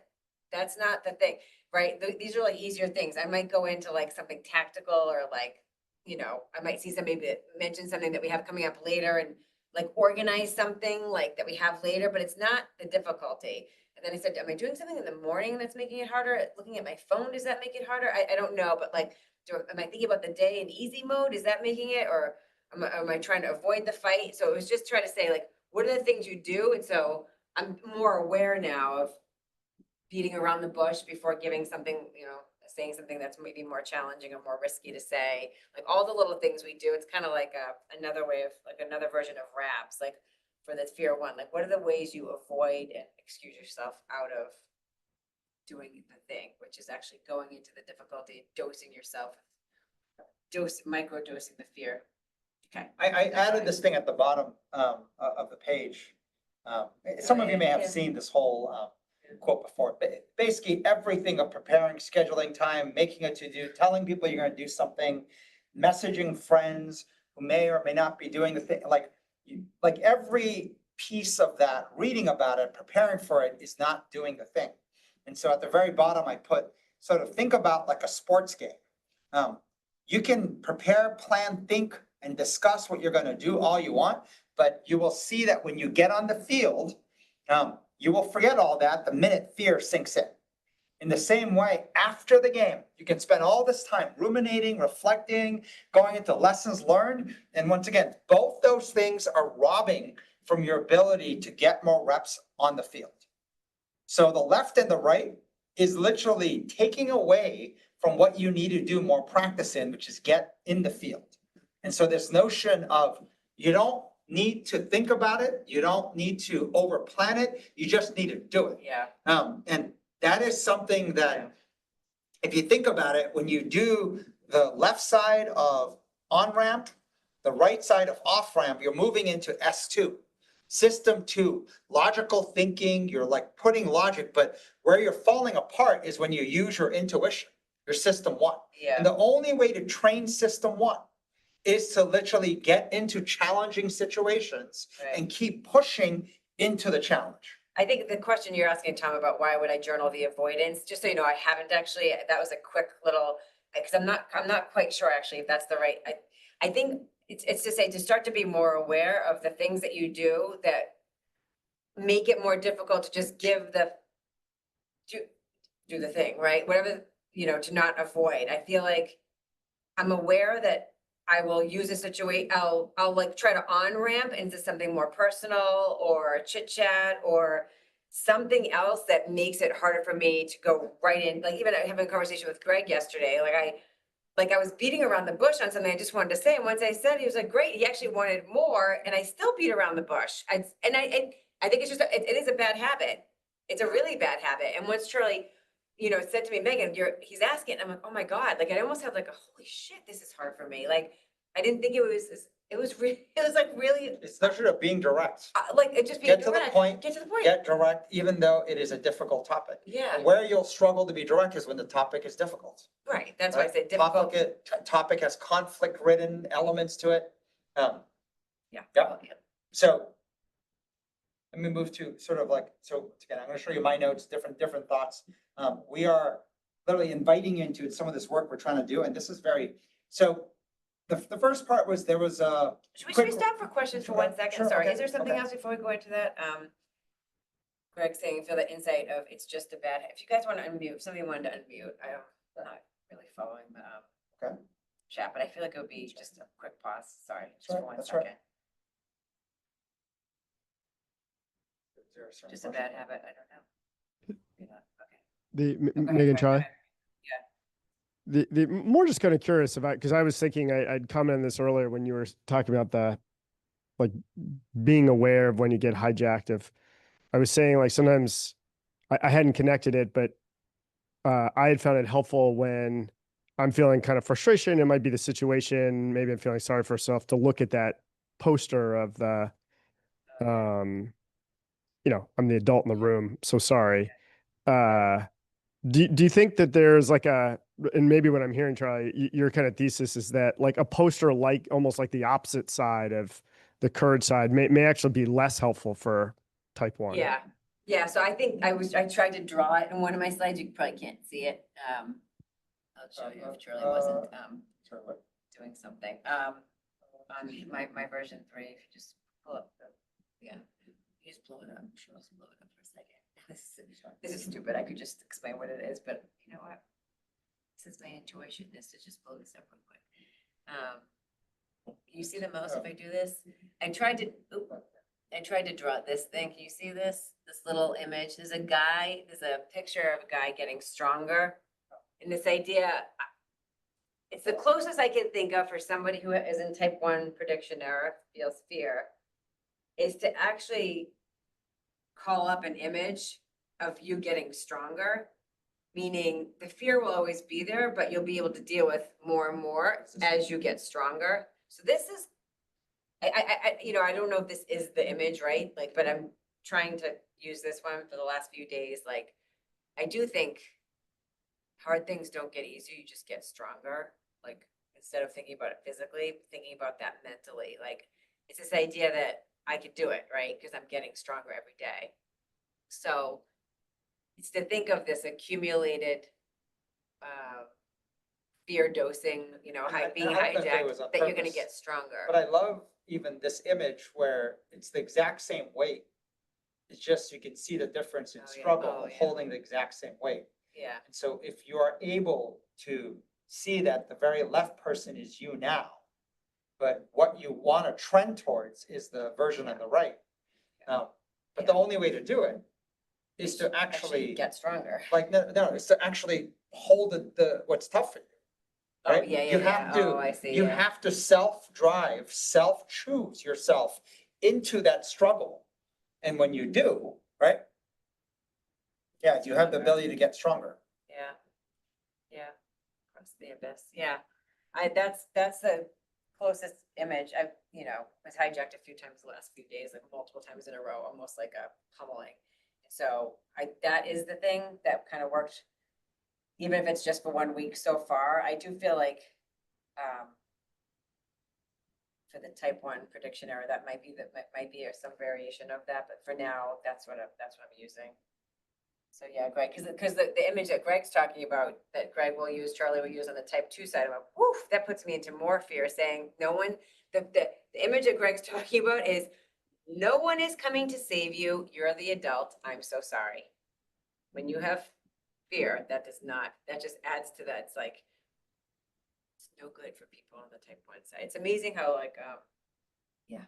the thing, right? These are like easier things. I might go into like something tactical or like, you know, I might see somebody that mention something that we have coming up later and like organize something like that we have later, but it's not the difficulty. And then I said, am I doing something in the morning that's making it harder? Looking at my phone, does that make it harder? I don't know, but like, am I thinking about the day in easy mode? Is that making it, or am I trying to avoid the fight? So it was just trying to say like, what are the things you do? And so I'm more aware now of beating around the bush before giving something, you know, saying something that's maybe more challenging or more risky to say, like all the little things we do. It's kind of like another way of like another version of raps, like for the fear one, like what are the ways you avoid and excuse yourself out of doing the thing, which is actually going into the difficulty, dosing yourself, micro dosing the fear. Okay. I added this thing at the bottom of the page. Some of you may have seen this whole quote before, but basically everything of preparing, scheduling time, making a to-do, telling people you're gonna do something, messaging friends who may or may not be doing the thing, like every piece of that, reading about it, preparing for it is not doing the thing. And so at the very bottom, I put sort of think about like a sports game. You can prepare, plan, think, and discuss what you're gonna do all you want, but you will see that when you get on the field, you will forget all that the minute fear sinks in. In the same way, after the game, you can spend all this time ruminating, reflecting, going into lessons learned. And once again, both those things are robbing from your ability to get more reps on the field. So the left and the right is literally taking away from what you need to do more practice in, which is get in the field. And so this notion of you don't need to think about it, you don't need to over plan it, you just need to do it. Yeah. And that is something that, if you think about it, when you do the left side of on ramp, the right side of off ramp, you're moving into S2. System 2, logical thinking, you're like putting logic, but where you're falling apart is when you use your intuition, your system 1. Yeah. And the only way to train system 1 is to literally get into challenging situations and keep pushing into the challenge. I think the question you're asking, Tom, about why would I journal the avoidance, just so you know, I haven't actually, that was a quick little, because I'm not quite sure actually if that's the right, I think it's to say, to start to be more aware of the things that you do that make it more difficult to just give do the thing, right? Whatever, to not avoid. I feel like I'm aware that I will use a situation, I'll like try to on-ramp into something more personal or chit chat or something else that makes it harder for me to go right in. Like even having a conversation with Greg yesterday, like I was beating around the bush on something I just wanted to say. And once I said, he was like, great, he actually wanted more. And I still beat around the bush. I think it's just, it is a bad habit. It's a really bad habit. And once Charlie, said to me, Megan, he's asking, I'm like, oh my God, like I almost have like a holy shit, this is hard for me. Like, I didn't think it was like really, It's the pleasure of being direct. like it just being Get to the direct. point, Get to the point. get direct, even though it is a difficult topic. Yeah, And where you'll struggle to be direct is when the topic is difficult. right. That's why I right? said difficult. Topic has conflict-ridden elements to it. Yeah. Yeah. So let me move to sort of like, so again, I'm going to show you my notes, different thoughts. We are literally inviting you into some of this work we're trying to do, and this is very, so the first part was there was a. Should we stop for questions for 1 second? Sure, Sorry, okay, is there something okay. else before we go into that? Greg saying, feel the insight of it's just a bad, if you guys want to unmute, if somebody wanted to unmute, I'm not really following the Okay. chat, but I feel like it would be just a quick pause. Sorry, just right, for 1 that's right. second. Just a bad habit, I don't know. Okay. The Go ahead, Megan, Greg, go Charlie. ahead. The more just kind of curious about, because I was thinking I'd commented on this earlier when you were talking about the like being aware of when you get hijacked. Of I was saying like sometimes I hadn't connected it, but I had found it helpful when I'm feeling kind of frustration. It might be the situation. Maybe I'm feeling sorry for myself to look at that poster of the, I'm the adult in the room. So sorry. Do you think that there's like and maybe what I'm hearing, Charlie, your kind of thesis is that like a poster, like almost like the opposite side of the courage side may actually be less helpful for type 1. Yeah, yeah, so I think I tried to draw it in one of my slides. You probably can't see it. I'll show you if Charlie wasn't doing something. On my version 3, if you just pull up you just blow it up. Sure, let's blow it up for a second. This is stupid. I could just explain what it is, but you know what? This is my intuition, is to just blow this up real quick. You see the mouse if I do this? I tried to draw this thing. Can you see this? This little image. There's a picture of a guy getting stronger. And this idea, it's the closest I can think of for somebody who is in type 1 prediction error, feels fear, is to actually call up an image of you getting stronger, meaning the fear will always be there, but you'll be able to deal with more and more as you get stronger. So this is, I don't know if this is the image, right? Like, but I'm trying to use this one for the last few days. Like, I do think hard things don't get easier, you just get stronger. Like, instead of thinking about it physically, thinking about that mentally. Like, it's this idea that I could do it, right? Because I'm getting stronger every day. So it's to think of this accumulated fear dosing, being hijacked, that you're going to get stronger. But I love even this image where it's the exact same weight. It's just, you can see the difference in struggle holding the exact same weight. Yeah. And so if you are able to see that the very left person is you now, but what you want to trend towards is the version on the right. But the only way to do it is to actually get stronger. Like, no, it's to actually hold what's tough for you. Right? Oh, yeah, You have to, I see. you have to self-drive, self-choose yourself into that struggle. And when you do, right? Yeah, you have the ability to get stronger. Yeah. Yeah. Across the abyss. Yeah. That's the closest image. I've, was hijacked a few times the last few days, like multiple times in a row, almost like a pummeling. So that is the thing that kind of worked, even if it's just for 1 week so far. I do feel like for the type 1 prediction error, that might be some variation of that, but for now, that's what I'm using. So yeah, Greg, because the image that Greg's talking about, that Greg will use, Charlie will use on the type 2 side, I'm like, woof, that puts me into more fear, saying no one, the image that Greg's talking about is No one is coming to save you. You're the adult. I'm so sorry. When you have fear, that just adds to that. It's like, it's no good for people on the type 1 side. It's amazing how like, yeah,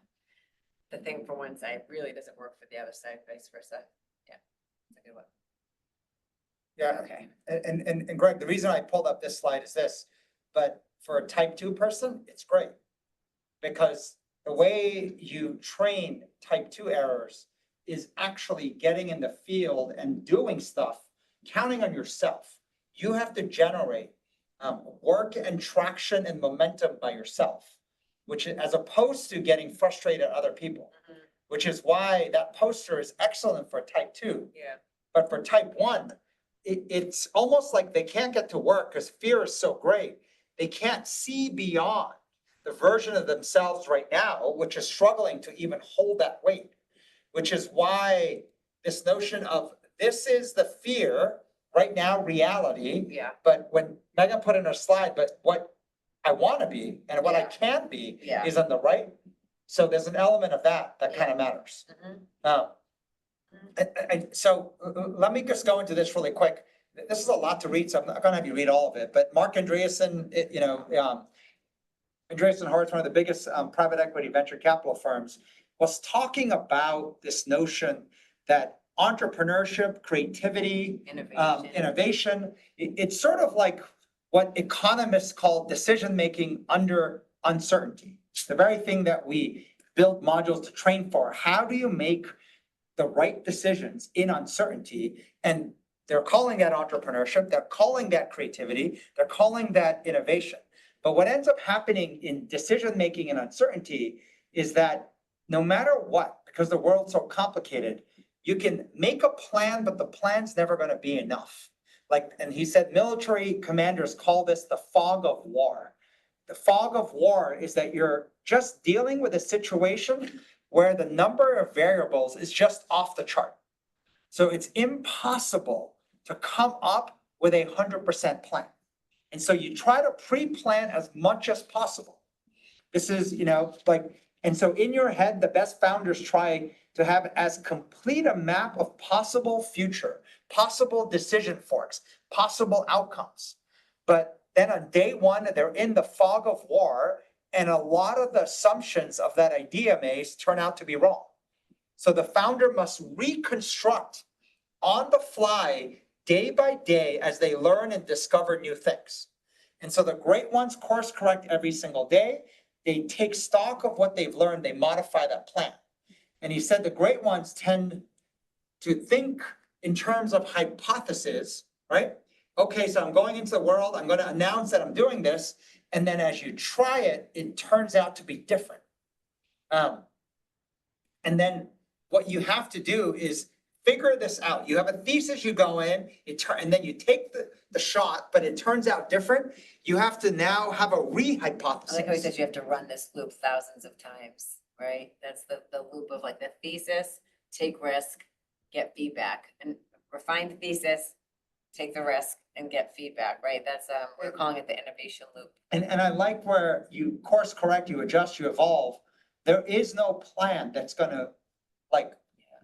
the thing for one side really doesn't work for the other side, vice versa. Yeah, it's a good one. Yeah, Okay. and Greg, the reason I pulled up this slide is this, but for a type 2 person, it's great. Because the way you train type 2 errors is actually getting in the field and doing stuff, counting on yourself. You have to generate work and traction and momentum by yourself, which as opposed to getting frustrated at other people, which is why that poster is excellent for type 2. Yeah. But for type 1, it's almost like they can't get to work because fear is so great. They can't see beyond the version of themselves right now, which is struggling to even hold that weight, which is why this notion of this is the fear right now, reality. Yeah. But when Megan put in her slide, but what I want to be and what I Yeah. can be Yeah. is on the right. So there's an element of that kind of matters. So let me just go into this really quick. This is a lot to read, so I'm not going to have you read all of it. But Mark Andreessen, Andreessen Horowitz, one of the biggest private equity venture capital firms, was talking about this notion that entrepreneurship, creativity, innovation, it's sort of like what economists call decision-making under uncertainty. It's the very thing that we build modules to train for. How do you make the right decisions in uncertainty? And they're calling that entrepreneurship, they're calling that creativity, they're calling that innovation. But what ends up happening in decision-making and uncertainty is that no matter what, because the world's so complicated, you can make a plan, but the plan's never going to be enough. And he said military commanders call this the fog of war. The fog of war is that you're just dealing with a situation where the number of variables is just off the chart. So it's impossible to come up with 100% plan. And so you try to pre-plan as much as possible. This is, and so in your head, the best founders try to have as complete a map of possible future, possible decision forks, possible outcomes. But then on day one, they're in the fog of war, and a lot of the assumptions of that idea may turn out to be wrong. So the founder must reconstruct on the fly, day by day, as they learn and discover new things. And so the great ones course correct every single day. They take stock of what they've learned, they modify that plan. And he said the great ones tend to think in terms of hypotheses, right? Okay, so I'm going into the world, I'm going to announce that I'm doing this. And then as you try it, it turns out to be different. And then what you have to do is figure this out. You have a thesis, you go in, and then you take the shot, but it turns out different. You have to now have a re-hypothesis. I like how he says you have to run this loop thousands of times, right? That's the loop of like the thesis, take risk, get feedback, and refine the thesis, take the risk, and get feedback, right? That's we're calling it the innovation loop. And I like where you course correct, you adjust, you evolve. There is no plan that's going to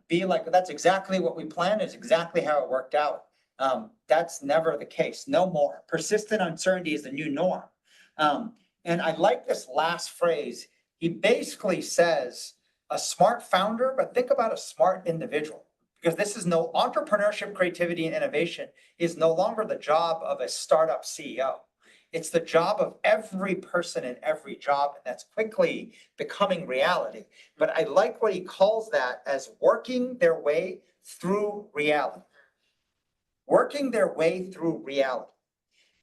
be like, that's exactly what we planned, is exactly how it worked out. That's never the case. No more. Persistent uncertainty is the new norm. And I like this last phrase. He basically says a smart founder, but think about a smart individual, because this is no entrepreneurship, creativity, and innovation is no longer the job of a startup CEO. It's the job of every person in every job, and that's quickly becoming reality. But I like what he calls that as working their way through reality. Working their way through reality.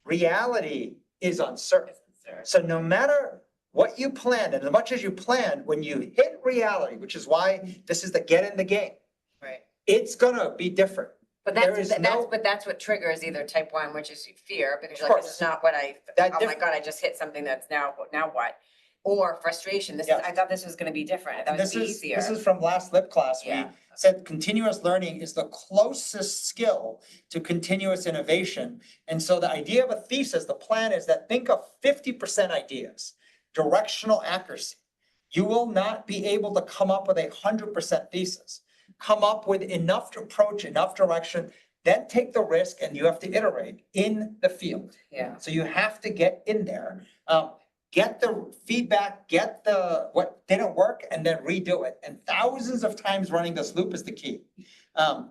Reality is uncertain. So no matter what you plan, and as much as you plan, when you hit reality, which is why this is the get in the game, right? It's gonna be different. But that's what triggers either type 1, which is fear, because you're like, this is not what oh my God, I just hit something that's now what? Or frustration. I thought this was going to be different. I thought it would be easier. This is from last lip class. Yeah. We said continuous learning is the closest skill to continuous innovation. And so the idea of a thesis, the plan is that think of 50% ideas, directional accuracy. You will not be able to come up with 100% thesis. Come up with enough approach, enough direction, then take the risk, and you have to iterate in the field. Yeah. So you have to get in there, get the feedback, get the what didn't work, and then redo it. And thousands of times running this loop is the key.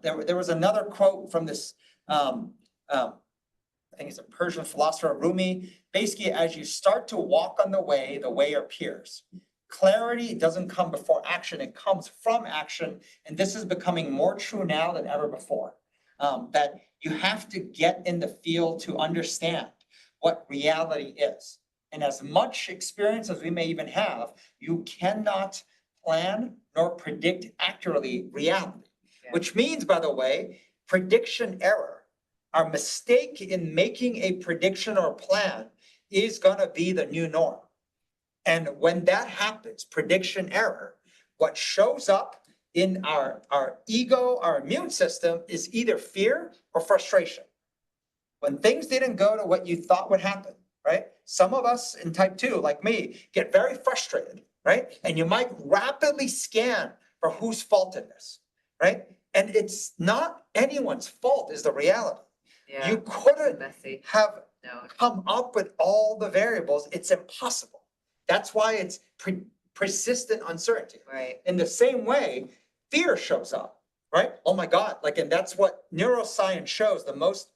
There was another quote from this, I think it's a Persian philosopher, Rumi. Basically, as you start to walk on the way appears. Clarity doesn't come before action, it comes from action. And this is becoming more true now than ever before. That you have to get in the field to understand what reality is. And as much experience as we may even have, you cannot plan nor predict accurately reality. Yeah. Which means, by the way, prediction error. Our mistake in making a prediction or plan is going to be the new norm. And when that happens, prediction error, what shows up in our ego, our immune system, is either fear or frustration. When things didn't go to what you thought would happen, right? Some of us in type 2, like me, get very frustrated, right? And you might rapidly scan for whose fault it is, right? And it's not anyone's fault, is the reality. Yeah. You couldn't Messy. have No. come up with all the variables. It's impossible. That's why it's persistent uncertainty. Right. In the same way, fear shows up, right? Oh my God, and that's what neuroscience shows. The most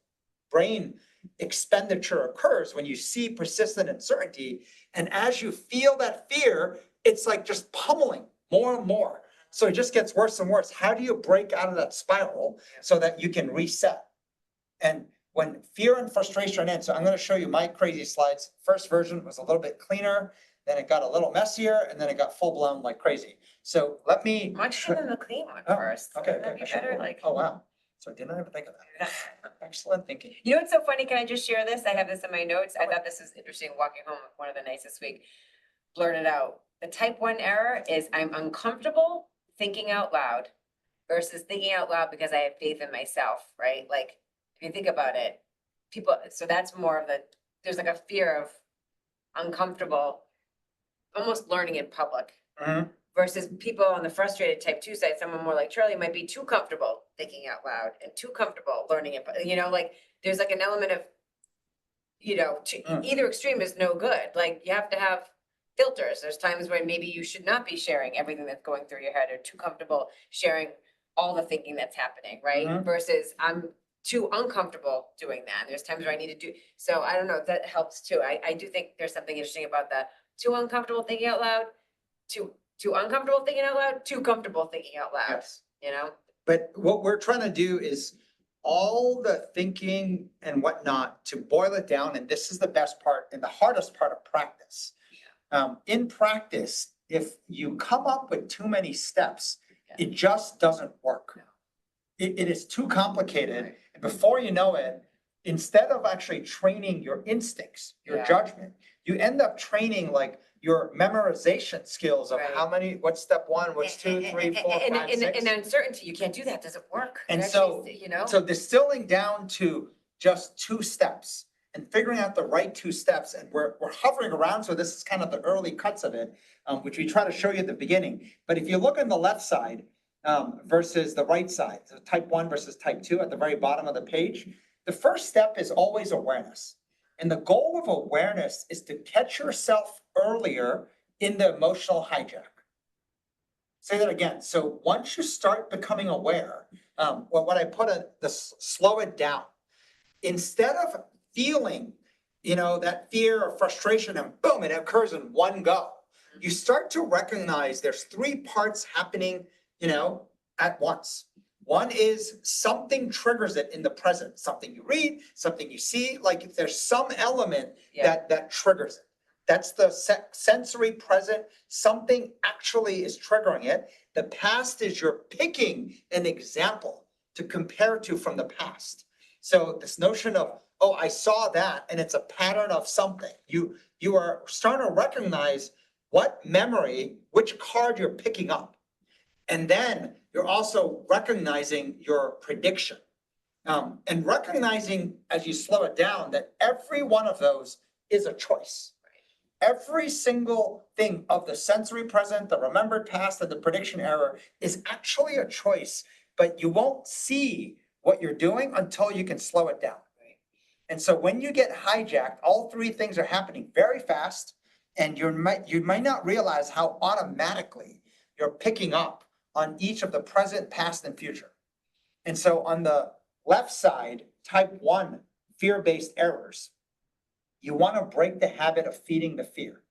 brain expenditure occurs when you see persistent uncertainty. And as you feel that fear, it's like just pummeling more and more. So it just gets worse and worse. How do you break out of that spiral so that you can reset? And when fear and frustration end, so I'm going to show you my crazy slides. First version was a little bit cleaner, then it got a little messier, and then it got full blown like crazy. So let me. Much better than the clean one Oh, first. Okay. Wouldn't that be better? Like, Oh, wow. So I didn't even think of that. Excellent thinking. you know what's so funny? Can I just share this? I have this in my notes. I thought this was interesting. Walking home one of the nights this week, blurted out. The type 1 error is I'm uncomfortable thinking out loud versus thinking out loud because I have faith in myself, right? Like, if you think about it, so that's more of there's like a fear of uncomfortable, almost learning in public. Mhm. Versus people on the frustrated type 2 side, someone more like Charlie might be too comfortable thinking out loud and too comfortable learning it. Like there's like an element of, either extreme is no good. Like you have to have filters. There's times when maybe you should not be sharing everything that's going through your head or too comfortable sharing all the thinking that's happening, right? Mhm. Versus I'm too uncomfortable doing that. And there's times where I need to do, so I don't know if that helps too. I do think there's something interesting about that. Too uncomfortable thinking out loud, too uncomfortable thinking out loud, too comfortable thinking out loud, Yes. But what we're trying to do is all the thinking and whatnot to boil it down. And this is the best part and the hardest part of practice. In practice, if you come up with too many steps, it just doesn't work. It is too complicated. Right. And before you know it, instead of actually training your instincts, your Yeah. judgment, you end up training like your memorization skills of Right. what's step one, what's two, three, four, five, six. And uncertainty, you can't do that, doesn't work. And It so, actually, so distilling down to just 2 steps and figuring out the right 2 steps, and we're hovering around, so this is kind of the early cuts of it, which we try to show you at the beginning. But if you look on the left side versus the right side, so type 1 versus type 2 at the very bottom of the page, the first step is always awareness. And the goal of awareness is to catch yourself earlier in the emotional hijack. Say that again. So once you start becoming aware, what I put slow it down. Instead of feeling, that fear or frustration and boom, it occurs in one go. You start to recognize there's 3 parts happening, at once. One is something triggers it in the present, something you read, something you see, like there's some element that triggers it. That's the sensory present, something actually is triggering it. The past is you're picking an example to compare to from the past. So this notion of, oh, I saw that and it's a pattern of something. You are starting to recognize what memory, which card you're picking up. And then you're also recognizing your prediction. And recognizing, as you slow it down, that every one of those is a choice. Every single thing of the sensory present, the remembered past, and the prediction error is actually a choice, but you won't see what you're doing until you can slow it down. And so when you get hijacked, all three things are happening very fast, and you might not realize how automatically you're picking up on each of the present, past, and future. And so on the left side, type 1 fear-based errors, you want to break the habit of feeding the fear.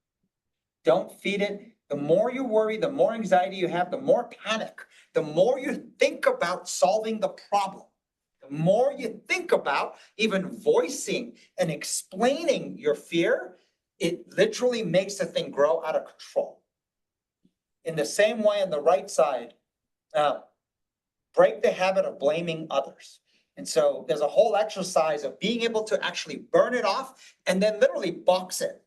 Don't feed it. The more you worry, the more anxiety you have, the more panic, the more you think about solving the problem. The more you think about even voicing and explaining your fear, it literally makes the thing grow out of control. In the same way on the right side, break the habit of blaming others. And so there's a whole exercise of being able to actually burn it off and then literally box it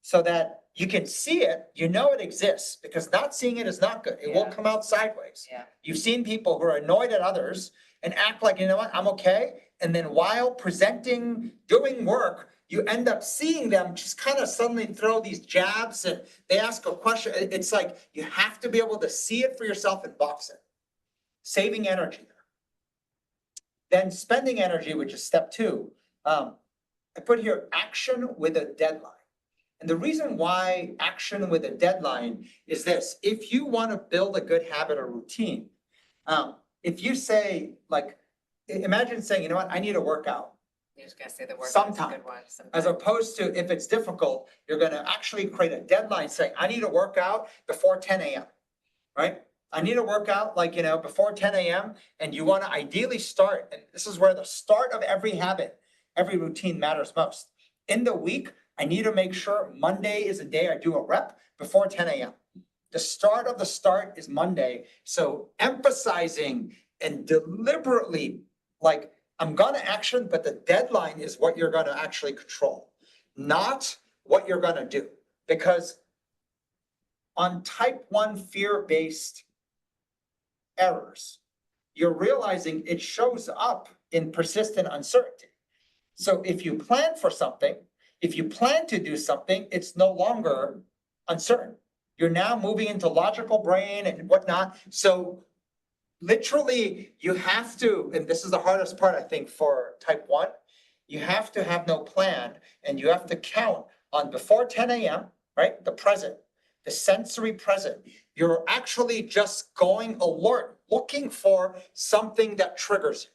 so that you can see it, you know it exists, because not seeing it is not good. It will come out sideways. Yeah. You've seen people who are annoyed at others and act like, you know what, I'm okay. And then while presenting, doing work, you end up seeing them just kind of suddenly throw these jabs and they ask a question. It's like you have to be able to see it for yourself and box it. Saving energy. Then spending energy, which is step 2. I put here action with a deadline. And the reason why action with a deadline is this: if you want to build a good habit or routine, if you say, like, imagine saying, you know what, I need a workout. You're just gonna say the word. Sometime. Good one. Sometime. As opposed to if it's difficult, you're going to actually create a deadline saying, I need a workout before 10 a.m., right? I need a workout before 10 a.m. and you want to ideally start. And this is where the start of every habit, every routine matters most. In the week, I need to make sure Monday is a day I do a rep before 10 a.m. The start of the start is Monday. So emphasizing and deliberately, like, I'm going to action, but the deadline is what you're going to actually control, not what you're going to do. Because on type 1 fear-based errors, you're realizing it shows up in persistent uncertainty. So if you plan for something, if you plan to do something, it's no longer uncertain. You're now moving into logical brain and whatnot. So literally you have to, and this is the hardest part, I think, for type 1, you have to have no plan and you have to count on before 10 a.m., right? The present, the sensory present. You're actually just going alert, looking for something that triggers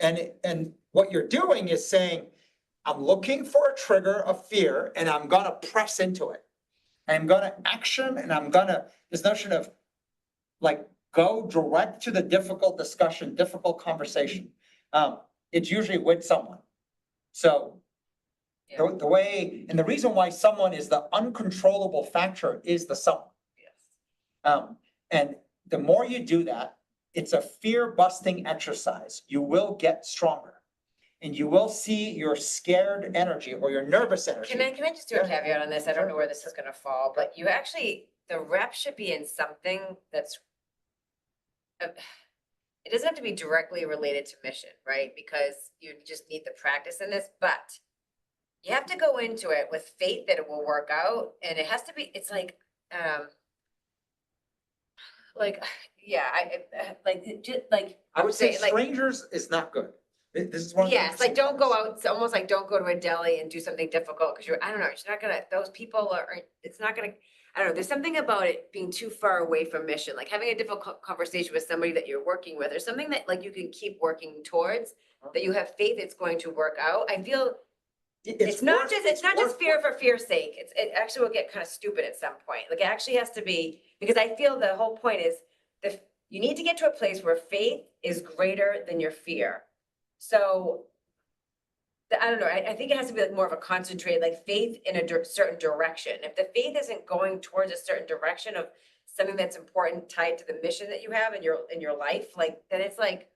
you. And what you're doing is saying, I'm looking for a trigger of fear and I'm going to press into it. I'm going to action and I'm going to, this notion of like, go direct to the difficult discussion, difficult conversation. It's usually with someone. So the way, and the reason why someone is the uncontrollable factor is the someone. And the more you do that, it's a fear-busting exercise. You will get stronger. And you will see your scared energy or your nervous energy. Can I just do a caveat on this? I don't know where this is gonna fall, but you actually, the rep should be in something that's, it doesn't have to be directly related to mission, right? Because you just need the practice in this, but you have to go into it with faith that it will work out. And it has to be, it's like, I would say like, strangers is not good. This is one of the yes, like don't go out, it's almost like don't go to a deli and do something difficult because I don't know, it's not gonna, those people are, it's not gonna, I don't know, there's something about it being too far away from mission, like having a difficult conversation with somebody that you're working with or something that like you can keep working towards, that you have faith it's going to work out. I feel it's not just fear for fear's sake. It actually will get kind of stupid at some point. Like it actually has to be, because I feel the whole point is you need to get to a place where faith is greater than your fear. So I don't know. I think it has to be like more of a concentrated, like faith in a certain direction. If the faith isn't going towards a certain direction of something that's important tied to the mission that you have in your life, like then it's like,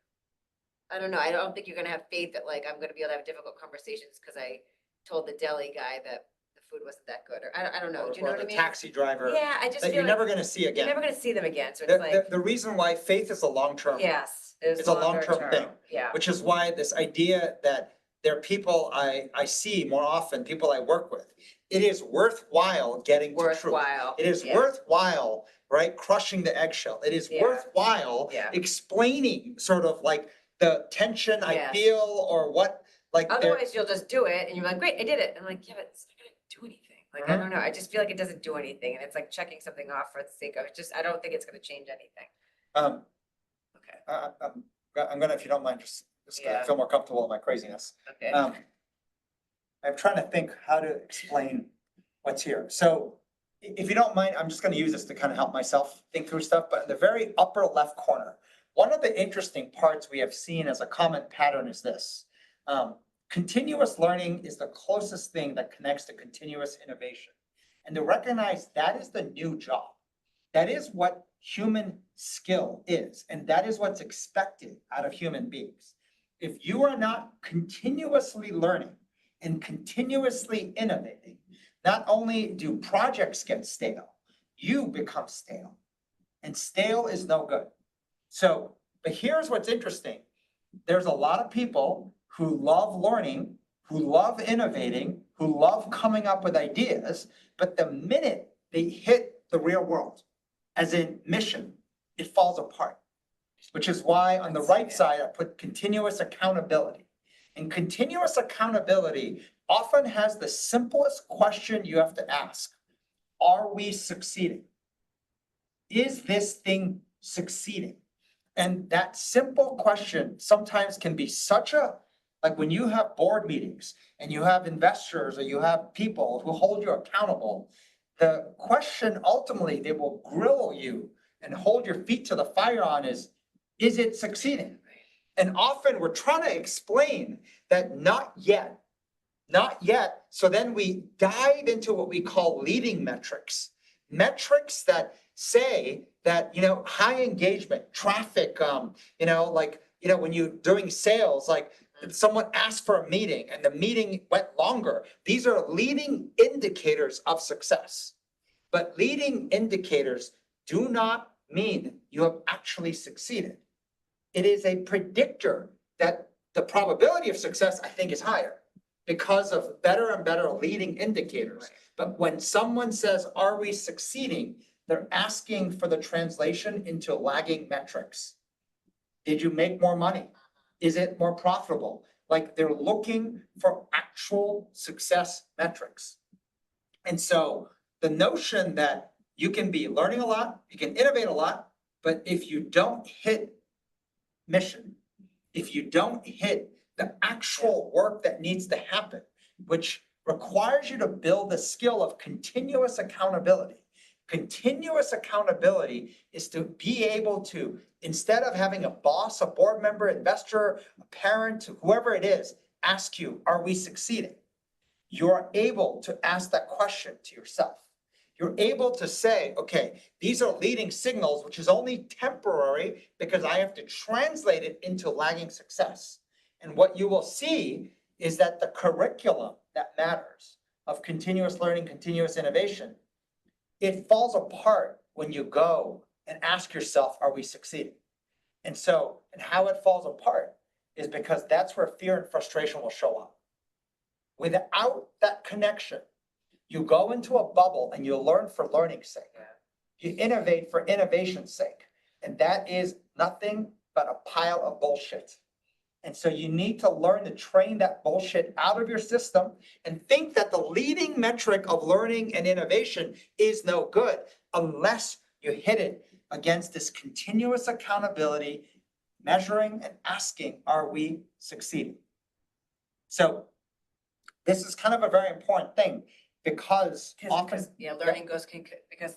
I don't know. I don't think you're gonna have faith that like I'm gonna be able to have difficult conversations because I told the deli guy that the food wasn't that good, or I don't know. Do you know what I mean? Taxi driver. Yeah, I just that feel you're like never going to see again. you're never gonna see them again. So it's like The reason why faith is a long-term. yes, It's a long-term thing. Yeah. Which is why this idea that They're people I see more often, people I work with. It is worthwhile getting to truth. Worthwhile. It is Yeah. worthwhile, right? Crushing the eggshell. It is Yeah. worthwhile Yeah. explaining sort of like the tension I Yes. feel or what, like. Otherwise, you'll just do it and you're like, great, I did it. I'm like, yeah, but it's not gonna do anything. Like, I don't know. I just feel like it doesn't do anything. And it's like checking something off for the sake of it. Just, I don't think it's gonna change anything. Okay. I'm gonna, if you don't mind, just gonna Yeah. feel more comfortable in my craziness. Okay. I'm trying to think how to explain what's here. So if you don't mind, I'm just gonna use this to kind of help myself think through stuff, but in the very upper left corner, one of the interesting parts we have seen as a common pattern is this. Continuous learning is the closest thing that connects to continuous innovation. And to recognize that is the new job. That is what human skill is, and that is what's expected out of human beings. If you are not continuously learning and continuously innovating, not only do projects get stale, you become stale. And stale is no good. So, but here's what's interesting. There's a lot of people who love learning, who love innovating, who love coming up with ideas, but the minute they hit the real world, as in mission, it falls apart. Which is why on the right side, I put continuous accountability. And continuous accountability often has the simplest question you have to ask. Are we succeeding? Is this thing succeeding? And that simple question sometimes can be such a, like when you have board meetings and you have investors or you have people who hold you accountable, the question ultimately they will grill you and hold your feet to the fire on is it succeeding? And often we're trying to explain that not yet, not yet. So then we dive into what we call leading metrics, metrics that say that, high engagement, traffic, when you're doing sales, like someone asked for a meeting and the meeting went longer. These are leading indicators of success. But leading indicators do not mean you have actually succeeded. It is a predictor that the probability of success, I think, is higher because of better and better leading indicators. Right. But when someone says, are we succeeding? They're asking for the translation into lagging metrics. Did you make more money? Is it more profitable? Like they're looking for actual success metrics. And so the notion that you can be learning a lot, you can innovate a lot, but if you don't hit mission, if you don't hit the actual work that needs to happen, which requires you to build the skill of continuous accountability. Continuous accountability is to be able to, instead of having a boss, a board member, investor, a parent, whoever it is, ask you, are we succeeding? You're able to ask that question to yourself. You're able to say, okay, these are leading signals, which is only temporary because I have to translate it into lagging success. And what you will see is that the curriculum that matters of continuous learning, continuous innovation, it falls apart when you go and ask yourself, are we succeeding? And how it falls apart is because that's where fear and frustration will show up. Without that connection, you go into a bubble and you learn for learning's sake. You innovate for innovation's sake. And that is nothing but a pile of bullshit. And so you need to learn to train that bullshit out of your system and think that the leading metric of learning and innovation is no good unless you hit it against this continuous accountability, measuring and asking, are we succeeding? So this is kind of a very important thing because often.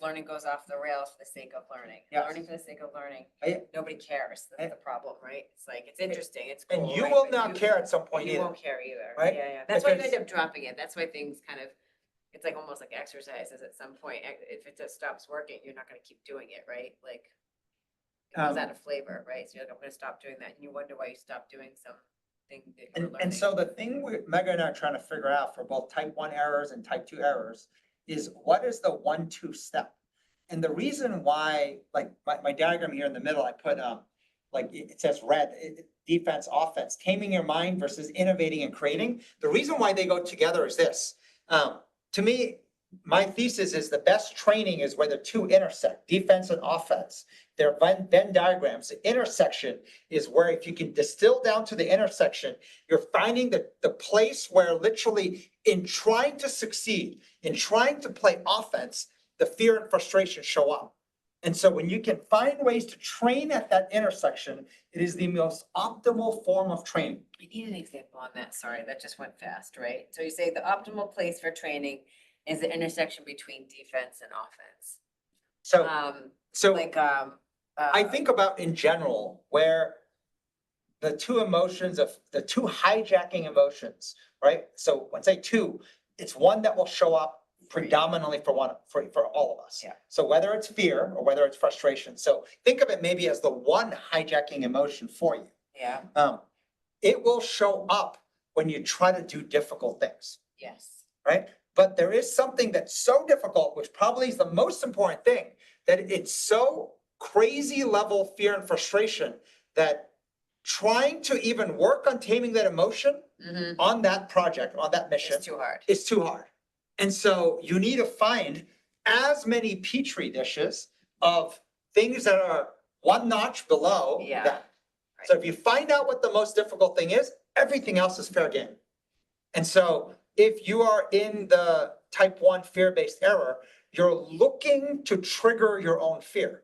Learning goes off the rails for the sake of learning. Yes. Learning for the sake of learning. Yeah. Nobody cares. That's the problem, right? It's like, it's interesting, it's cool. And you right? will But not care at some point You either. won't care either. Right? Yeah. That's why you Because- end up dropping it. That's why things kind of, it's like almost like exercises at some point. If it just stops working, you're not gonna keep doing it, right? Like, it goes out of flavor, right? So you're like, I'm gonna stop doing that. And you wonder why you stopped doing something that you were learning. And so the thing Megan and I are trying to figure out for both type 1 errors and type 2 errors is what is the 1-2 step? And the reason why, like my diagram here in the middle, I put, it says red. defense, offense, taming your mind versus innovating and creating. The reason why they go together is this. To me, my thesis is the best training is where the two intersect, defense and offense. They're Venn diagrams. The intersection is where if you can distill down to the intersection, you're finding the place where literally in trying to succeed, in trying to play offense, the fear and frustration show up. And so when you can find ways to train at that intersection, it is the most optimal form of training. I need an example on that. Sorry, that just went fast, right? So you say the optimal place for training is the intersection between defense and offense. So I I think about in general where the two emotions of the two hijacking emotions, right? So when I say two, it's one that will show up predominantly for all of us. Yeah. So whether it's fear or whether it's frustration. So think of it maybe as the one hijacking emotion for you. Yeah, It will show up when you try to do difficult things, yes. right? But there is something that's so difficult, which probably is the most important thing, that it's so crazy level fear and frustration that trying to even work on taming that emotion on that project, on that mission, It's too hard. is too hard. And so you need to find as many petri dishes of things that are one notch below Yeah. that. So if you find out what the most difficult thing is, everything else is fair game. And so if you are in the type 1 fear-based error, you're looking to trigger your own fear.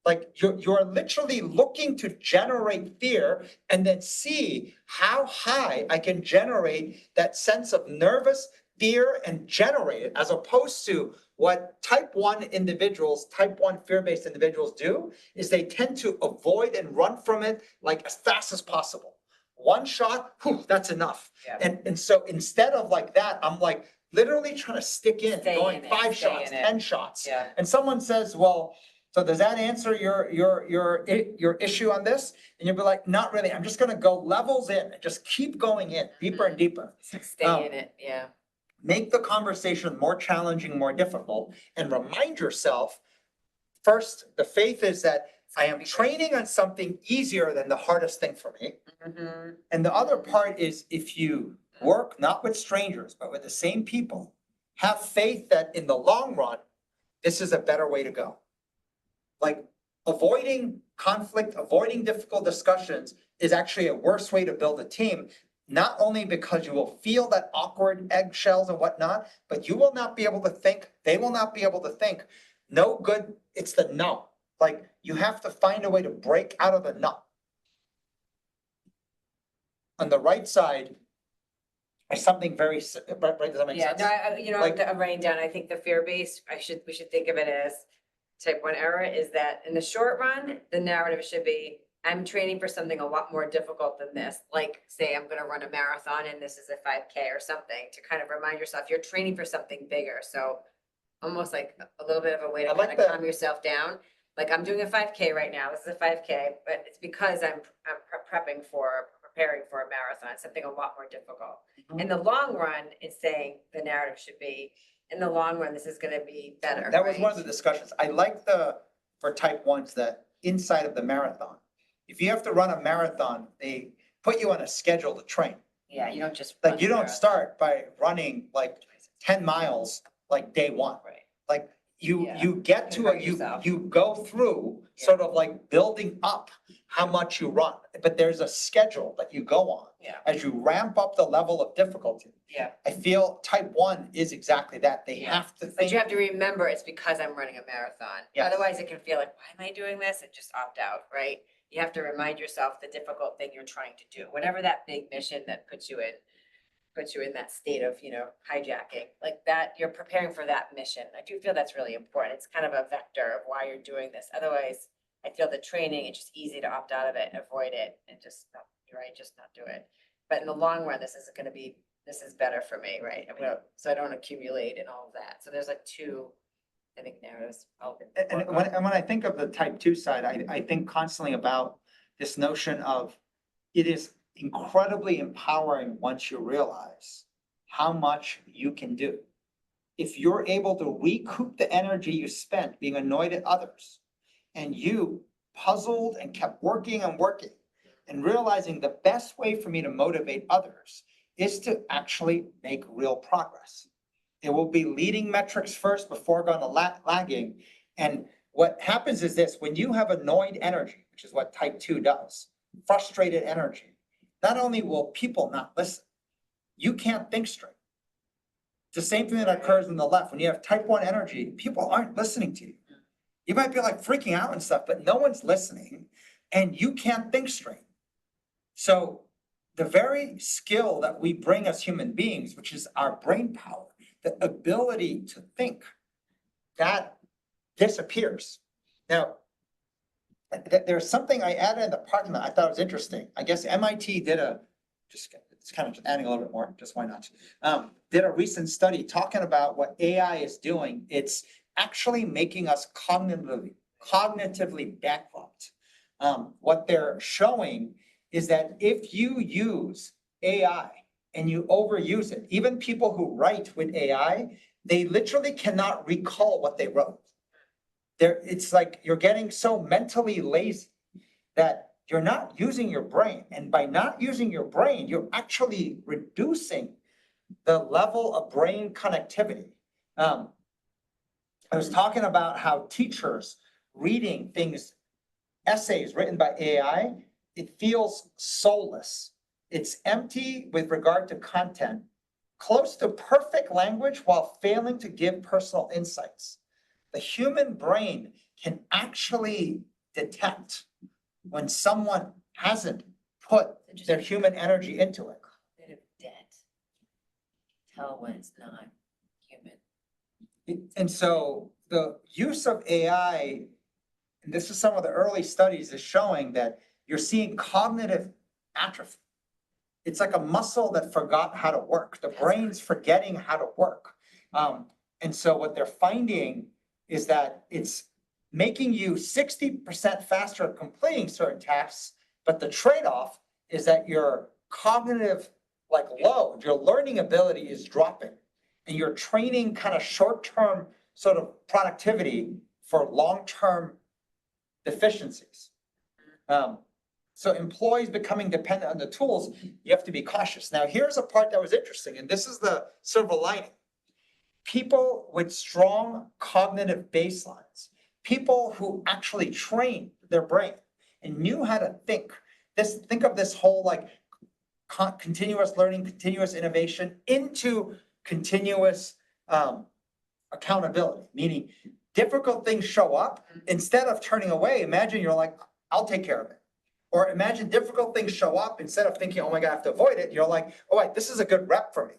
Like you're literally looking to generate fear and then see how high I can generate that sense of nervous fear and generate it, as opposed to what type 1 individuals, type 1 fear-based individuals do is they tend to avoid and run from it like as fast as possible. One shot, whew, that's enough. Yeah. And so instead of like that, I'm like literally trying to stick in, Stay going in it, 5 stay shots, in it. 10 shots. Yeah. And someone says, well, so does that answer your issue on this? And you'll be like, not really. I'm just gonna go levels in and just keep going in deeper and deeper. Stay in it, yeah. Make the conversation more challenging, more difficult, and remind yourself, first, the faith is that I am training on something easier than the hardest thing for me. Mhm. And the other part is if you work not with strangers, but with the same people, have faith that in the long run, this is a better way to go. Like avoiding conflict, avoiding difficult discussions is actually a worse way to build a team. Not only because you will feel that awkward eggshells and whatnot, but you will not be able to think, they will not be able to think. No good, it's the no. Like you have to find a way to break out of the nut. On the right side is something very, right, does that make Yeah, sense? no, you know, Like- I'm writing down, I think the fear-based, we should think of it as type 1 error is that in the short run, the narrative should be, I'm training for something a lot more difficult than this. Like say I'm gonna run a marathon and this is a 5K or something, to kind of remind yourself you're training for something bigger. So almost like a little bit of a way to I like kind of that. calm yourself down. Like I'm doing a 5K right now, this is a 5K, but it's because I'm preparing for a marathon, something a lot more difficult. In the long run, it's saying the narrative should be, in the long run, this is gonna be better, That was one of right? the discussions. I like for type 1s, that inside of the marathon, if you have to run a marathon, they put you on a schedule to train. Yeah, you don't just. Like run you the don't marathon. start by running like 10 miles, like day 1. Right. Like Yeah. you get to Hurt yourself. you go through sort of like building up how much you run, but there's a schedule that you go on. Yeah. As you ramp up the level of difficulty. Yeah. I feel type 1 is exactly that. They Yeah. have to But think. you have to remember it's because I'm running a marathon. Yes. Otherwise it can feel like, why am I doing this? And just opt out, right? You have to remind yourself the difficult thing you're trying to do. Whatever that big mission that puts you in that state of, hijacking, like that, you're preparing for that mission. I do feel that's really important. It's kind of a vector of why you're doing this. Otherwise, I feel the training, it's just easy to opt out of it, avoid it, and just not, just not do it. But in the long run, this is better for me, right? So I don't accumulate and all of that. So there's like two, I think, narratives. And when I think of the type 2 side, I think constantly about this notion of it is incredibly empowering once you realize how much you can do. If you're able to recoup the energy you spent being annoyed at others, and you puzzled and kept working and working, and realizing the best way for me to motivate others is to actually make real progress. It will be leading metrics first before going to lagging. And what happens is this, when you have annoyed energy, which is what type 2 does, frustrated energy, not only will people not listen, you can't think straight. It's the same thing that occurs in the left. When you have type 1 energy, people aren't listening to you. You might be like freaking out and stuff, but no one's listening and you can't think straight. So the very skill that we bring as human beings, which is our brain power, the ability to think, that disappears. Now, there's something I added in the parking lot I thought was interesting. I guess MIT did it's kind of just adding a little bit more, just why not? Did a recent study talking about what AI is doing. It's actually making us cognitively bankrupt. What they're showing is that if you use AI and you overuse it, even people who write with AI, they literally cannot recall what they wrote. It's like you're getting so mentally lazy that you're not using your brain. And by not using your brain, you're actually reducing the level of brain connectivity. I was talking about how teachers reading essays written by AI, it feels soulless. It's empty with regard to content, close to perfect language while failing to give personal insights. The human brain can actually detect when someone hasn't put their human energy into it. Bit of debt. Tell when it's not human. And so the use of AI, and this is some of the early studies, is showing that you're seeing cognitive atrophy. It's like a muscle that forgot how to work. The brain's forgetting how to work. And so what they're finding is that it's making you 60% faster at completing certain tasks, but the trade-off is that your cognitive load, your learning ability is dropping, and you're training kind of short-term sort of productivity for long-term deficiencies. So employees becoming dependent on the tools, you have to be cautious. Now, here's a part that was interesting, and this is the silver lining. People with strong cognitive baselines, people who actually trained their brain and knew how to think of this whole continuous learning, continuous innovation into continuous accountability, meaning difficult things show up. Instead of turning away, imagine you're like, I'll take care of it. Or imagine difficult things show up, instead of thinking, oh my God, I have to avoid it, you're like, oh wait, this is a good rep for me.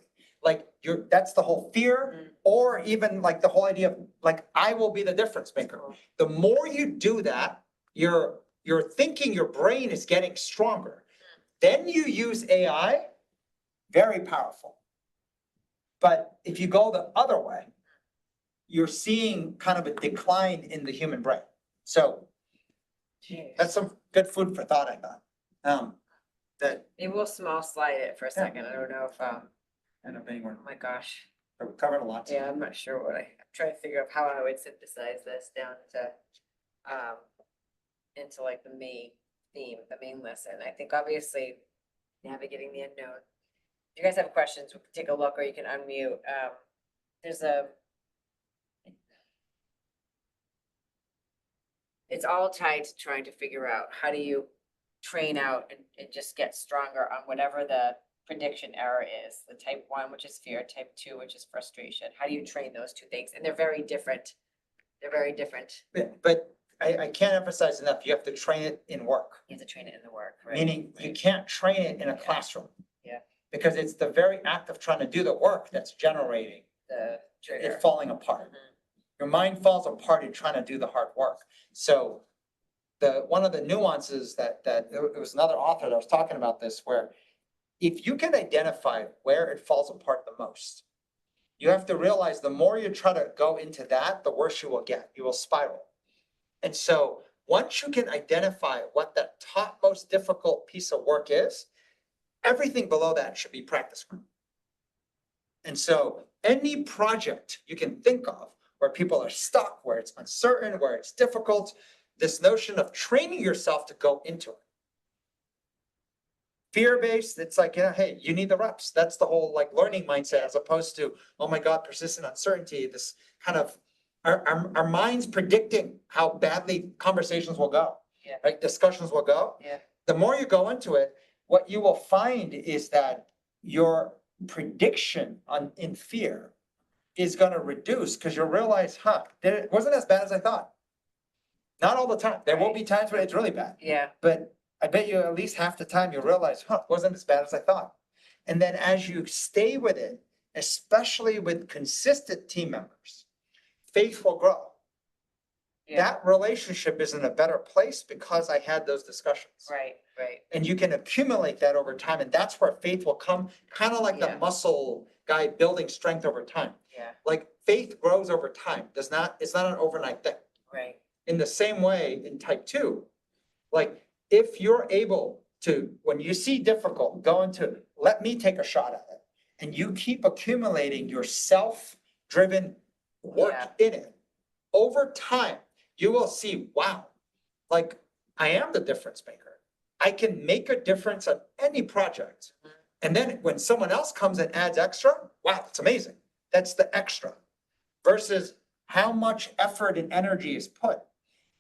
That's the whole fear, or even the whole idea of I will be the difference maker. The more you do that, you're thinking your brain is getting stronger. Then you use AI, very powerful. But if you go the other way, you're seeing kind of a decline in the human brain. So that's some good food for thought, I thought. Maybe we'll small slide it for a second. I don't know if, End up anywhere. oh my gosh. We covered a lot. Yeah, I'm not sure I'm trying to figure out how I would synthesize this down to, into the main theme, the main lesson. I think obviously navigating the unknown. If you guys have questions, we can take a look, or you can unmute. It's all tied to trying to figure out how do you train out and just get stronger on whatever the prediction error is. The type 1, which is fear, type 2, which is frustration. How do you train those two things? And they're very different. But I can't emphasize enough, you have to train it in work. You have to train it in the work, right? Meaning you can't train it in a classroom. Yeah. Because it's the very act of trying to do the work that's generating The trigger. it falling apart. Your mind falls apart in trying to do the hard work. So one of the nuances that it was another author that was talking about this, where if you can identify where it falls apart the most, you have to realize the more you try to go into that, the worse you will get. You will spiral. And so once you can identify what the top most difficult piece of work is, everything below that should be practice work. And so any project you can think of where people are stuck, where it's uncertain, where it's difficult, this notion of training yourself to go into it. Fear-based, it's like, yeah, hey, you need the reps. That's the whole like learning mindset, as opposed to, oh my God, persistent uncertainty, this kind of our minds predicting how badly conversations will go. Yeah. Right? Discussions will go. Yeah. The more you go into it, what you will find is that your prediction in fear is going to reduce, because you'll realize, it wasn't as bad as I thought. Not all the time. There will be times when it's really bad. Yeah. But I bet you at least half the time you'll realize, it wasn't as bad as I thought. And then as you stay with it, especially with consistent team members, faith will grow. Yeah. That relationship is in a better place because I had those discussions. Right. And you can accumulate that over time. And that's where faith will come, kind of like Yeah. the muscle guy building strength over time. Yeah. Like faith grows over time. It's not an overnight thing. Right. In the same way in type 2, like if you're able to, when you see difficult, go into, let me take a shot at it. And you keep accumulating your self-driven work in it. Over time, you will see, wow, like I am the difference maker. I can make a difference on any project. And then when someone else comes and adds extra, wow, it's amazing. That's the extra. Versus how much effort and energy is put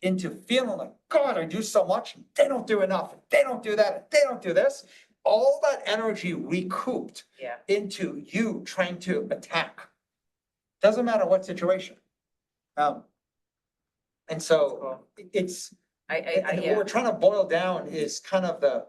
into feeling like, God, I do so much, and they don't do enough, and they don't do that, and they don't do this. All that energy recouped into you trying to attack. Doesn't matter what situation. And so it's, and what we're trying to boil down is kind of the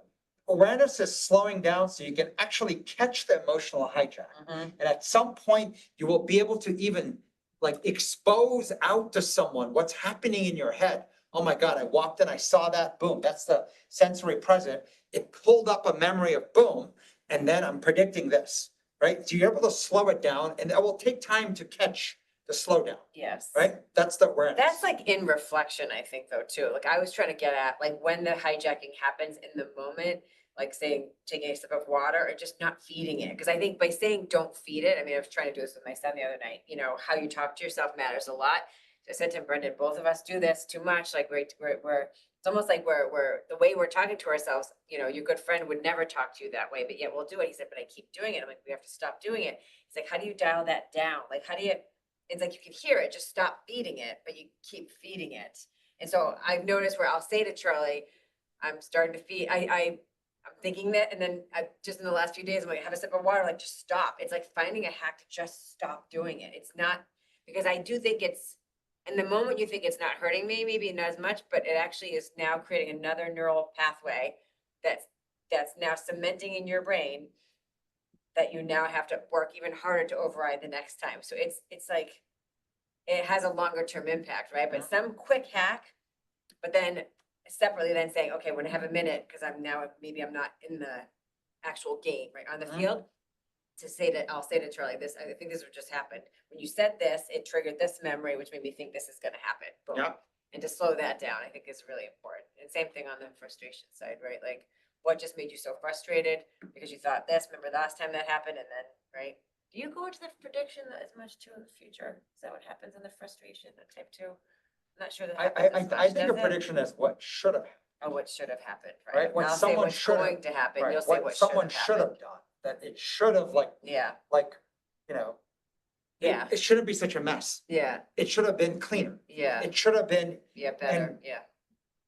awareness is slowing down so you can actually catch the emotional hijack. And at some point you will be able to even like expose out to someone what's happening in your head. Oh my God, I walked in, I saw that, boom, that's the sensory present. It pulled up a memory of boom, and then I'm predicting this, right? So you're able to slow it down, and it will take time to catch the slowdown. Yes. Right? That's the awareness. That's like in reflection, I think, though, too. Like I was trying to get at, like when the hijacking happens in the moment, like saying, taking a sip of water or just not feeding it. Because I think by saying don't feed it, I mean, I was trying to do this with my son the other night, you know, how you talk to yourself matters a lot. So I said to him, Brendan, both of us do this too much. Like we're it's almost like we're the way we're talking to ourselves, you know, your good friend would never talk to you that way, but yet we'll do it. He said, but I keep doing it. I'm like, we have to stop doing it. He's like, how do you dial that down? Like, how do you, it's like you can hear it, just stop feeding it, but you keep feeding it. And so I've noticed where I'll say to Charlie, I'm starting to feed, I'm thinking that, and then just in the last few days, I'm like, have a sip of water, like just stop. It's like finding a hack to just stop doing it. It's not, because I do think it's, in the moment you think it's not hurting me, maybe not as much, but it actually is now creating another neural pathway that's now cementing in your brain that you now have to work even harder to override the next time. So it's like, it has a longer term impact, right? But some quick hack, but then separately then saying, okay, when I have a minute, because maybe I'm not in the actual game, right, on the field, I'll say to Charlie, this, I think this would just happen. When you said this, it triggered this memory, which made me think this is gonna happen. Boom. Yeah. And to slow that down, I think is really important. And same thing on the frustration side, right? Like, what just made you so frustrated because you thought this, remember last time that happened, and then, right? Do you go into the prediction that as much too in the future? Is that what happens in the frustration, the type 2? I'm not sure that happens as I much, think a does it? prediction is what should have happened. Oh, what should have happened, Right, right? when I'll say someone what's should have- going to happen, Right, you'll say what should someone have should happened. have done, that it should have Yeah, you know, yeah, it shouldn't be such a mess. yeah, It should have been cleaner. yeah, It should have been, yeah, better, and- yeah.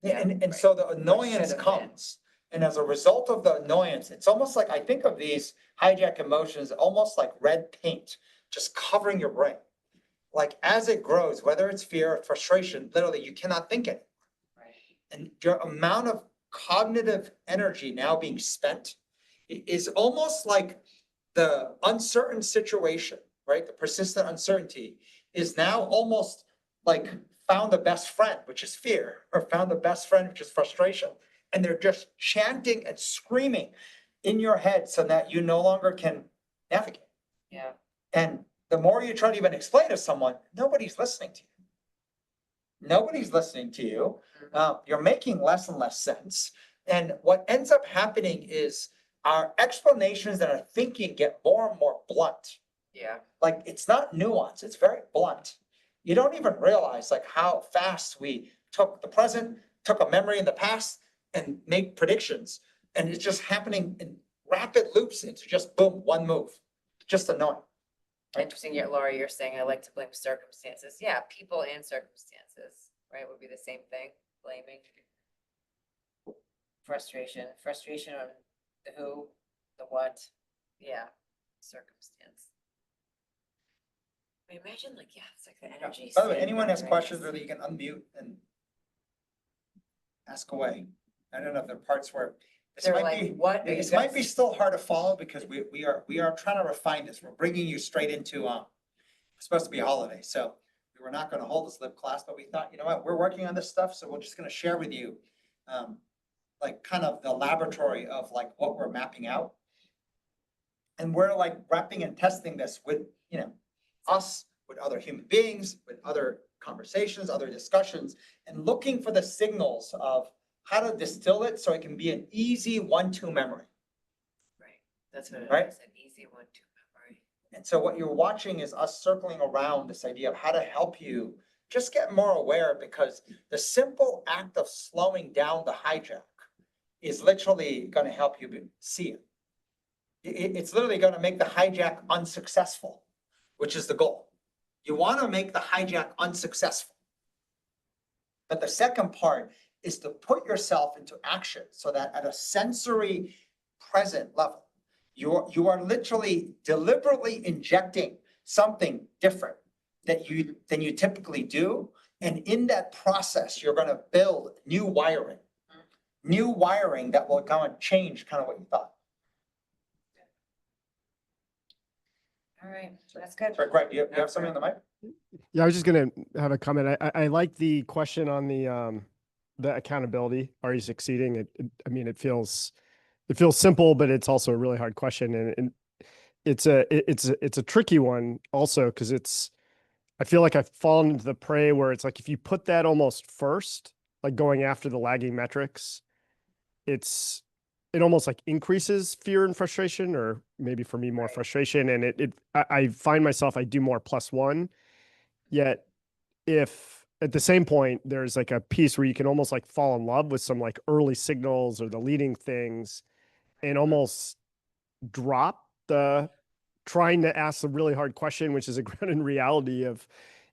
Yeah, and right. so the annoyance have been. comes. And as a result of the annoyance, it's almost like, I think of these hijack emotions almost like red paint, just covering your brain. Like as it grows, whether it's fear or frustration, literally you cannot think it. Right. And your amount of cognitive energy now being spent is almost like the uncertain situation, right? The persistent uncertainty is now almost like found the best friend, which is fear, or found the best friend, which is frustration. And they're just chanting and screaming in your head so that you no longer can navigate. Yeah, And the more you try to even explain to someone, nobody's listening to you. Nobody's listening to you. You're making less and less sense. And what ends up happening is our explanations and our thinking get more and more blunt. yeah, Like it's not nuanced, it's very blunt. You don't even realize like how fast we took the present, took a memory in the past and make predictions. And it's just happening in rapid loops into just boom, one move, just annoying. Interesting, Laura, you're saying I like to blame circumstances. Yeah, people and circumstances, right, would be the same thing, blaming. Frustration on the who, the what, yeah, circumstance. I mean, imagine like, yeah, it's like the energy. By the way, state, anyone has right? questions, really, you can unmute and ask away. I don't know if there are parts where this They're might like, be, what? this might be still hard to follow because we are trying to refine this. We're bringing you straight into, it's supposed to be a holiday, so we were not gonna hold this lib class, but we thought, you know what, we're working on this stuff, so we're just gonna share with you, like kind of the laboratory of like what we're mapping out. And we're like wrapping and testing this with, you know, us, with other human beings, with other conversations, other discussions, and looking for the signals of how to distill it so it can be an easy 1-2 memory. Right, that's what it Right? is, an easy 1-2 memory. And so what you're watching is us circling around this idea of how to help you just get more aware, because the simple act of slowing down the hijack is literally going to help you see it. It's literally going to make the hijack unsuccessful, which is the goal. You want to make the hijack unsuccessful. But the second part is to put yourself into action so that at a sensory present level, you are literally deliberately injecting something different than you typically do. And in that process, you're going to build new wiring that will kind of change kind of what you thought. All right, that's good. Sorry, Greg, do you have something on the mic? Yeah, I was just gonna have a comment. I like the question on the accountability. Are you succeeding? I mean, it feels simple, but it's also a really hard question, and it's a tricky one also, because I feel like I've fallen into the prey where it's like if you put that almost first, like going after the lagging metrics, it almost like increases fear and frustration, or maybe for me more Right. frustration, and I find myself, I do more +1. Yet if at the same point there's like a piece where you can almost like fall in love with some like early signals or the leading things, and almost drop the trying to ask the really hard question, which is a grounded reality of,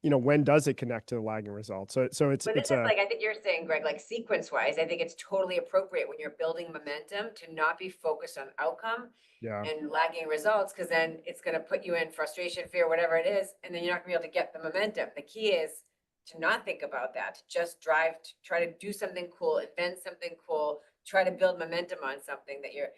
when does it connect to the lagging result? So it's But this it's is a like, I think you're saying, Greg, like sequence wise, I think it's totally appropriate when you're building momentum to not be focused on outcome yeah. and lagging results, because then it's gonna put you in frustration, fear, whatever it is, and then you're not gonna be able to get the momentum. The key is to not think about that, to just drive, to try to do something cool, invent something cool, try to build momentum on something that you're,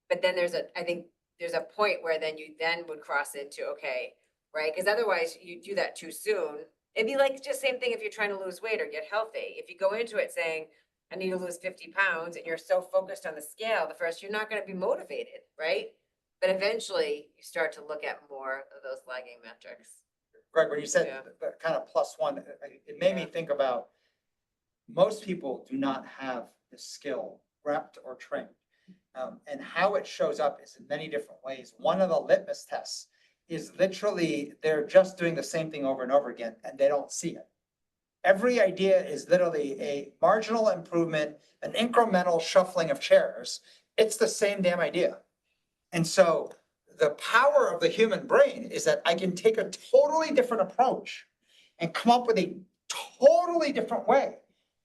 but then I think there's a point where then you then would cross into, okay, right? Because otherwise you do that too soon. It'd be like just same thing if you're trying to lose weight or get healthy. If you go into it saying, I need to lose 50 pounds, and you're so focused on the scale, you're not going to be motivated, right? But eventually you start to look at more of those lagging metrics. Greg, when you said Yeah. the kind of +1, it made me Yeah. think about most people do not have the skill repped or trained. And how it shows up is in many different ways. One of the litmus tests is literally they're just doing the same thing over and over again and they don't see it. Every idea is literally a marginal improvement, an incremental shuffling of chairs. It's the same damn idea. And so the power of the human brain is that I can take a totally different approach and come up with a totally different way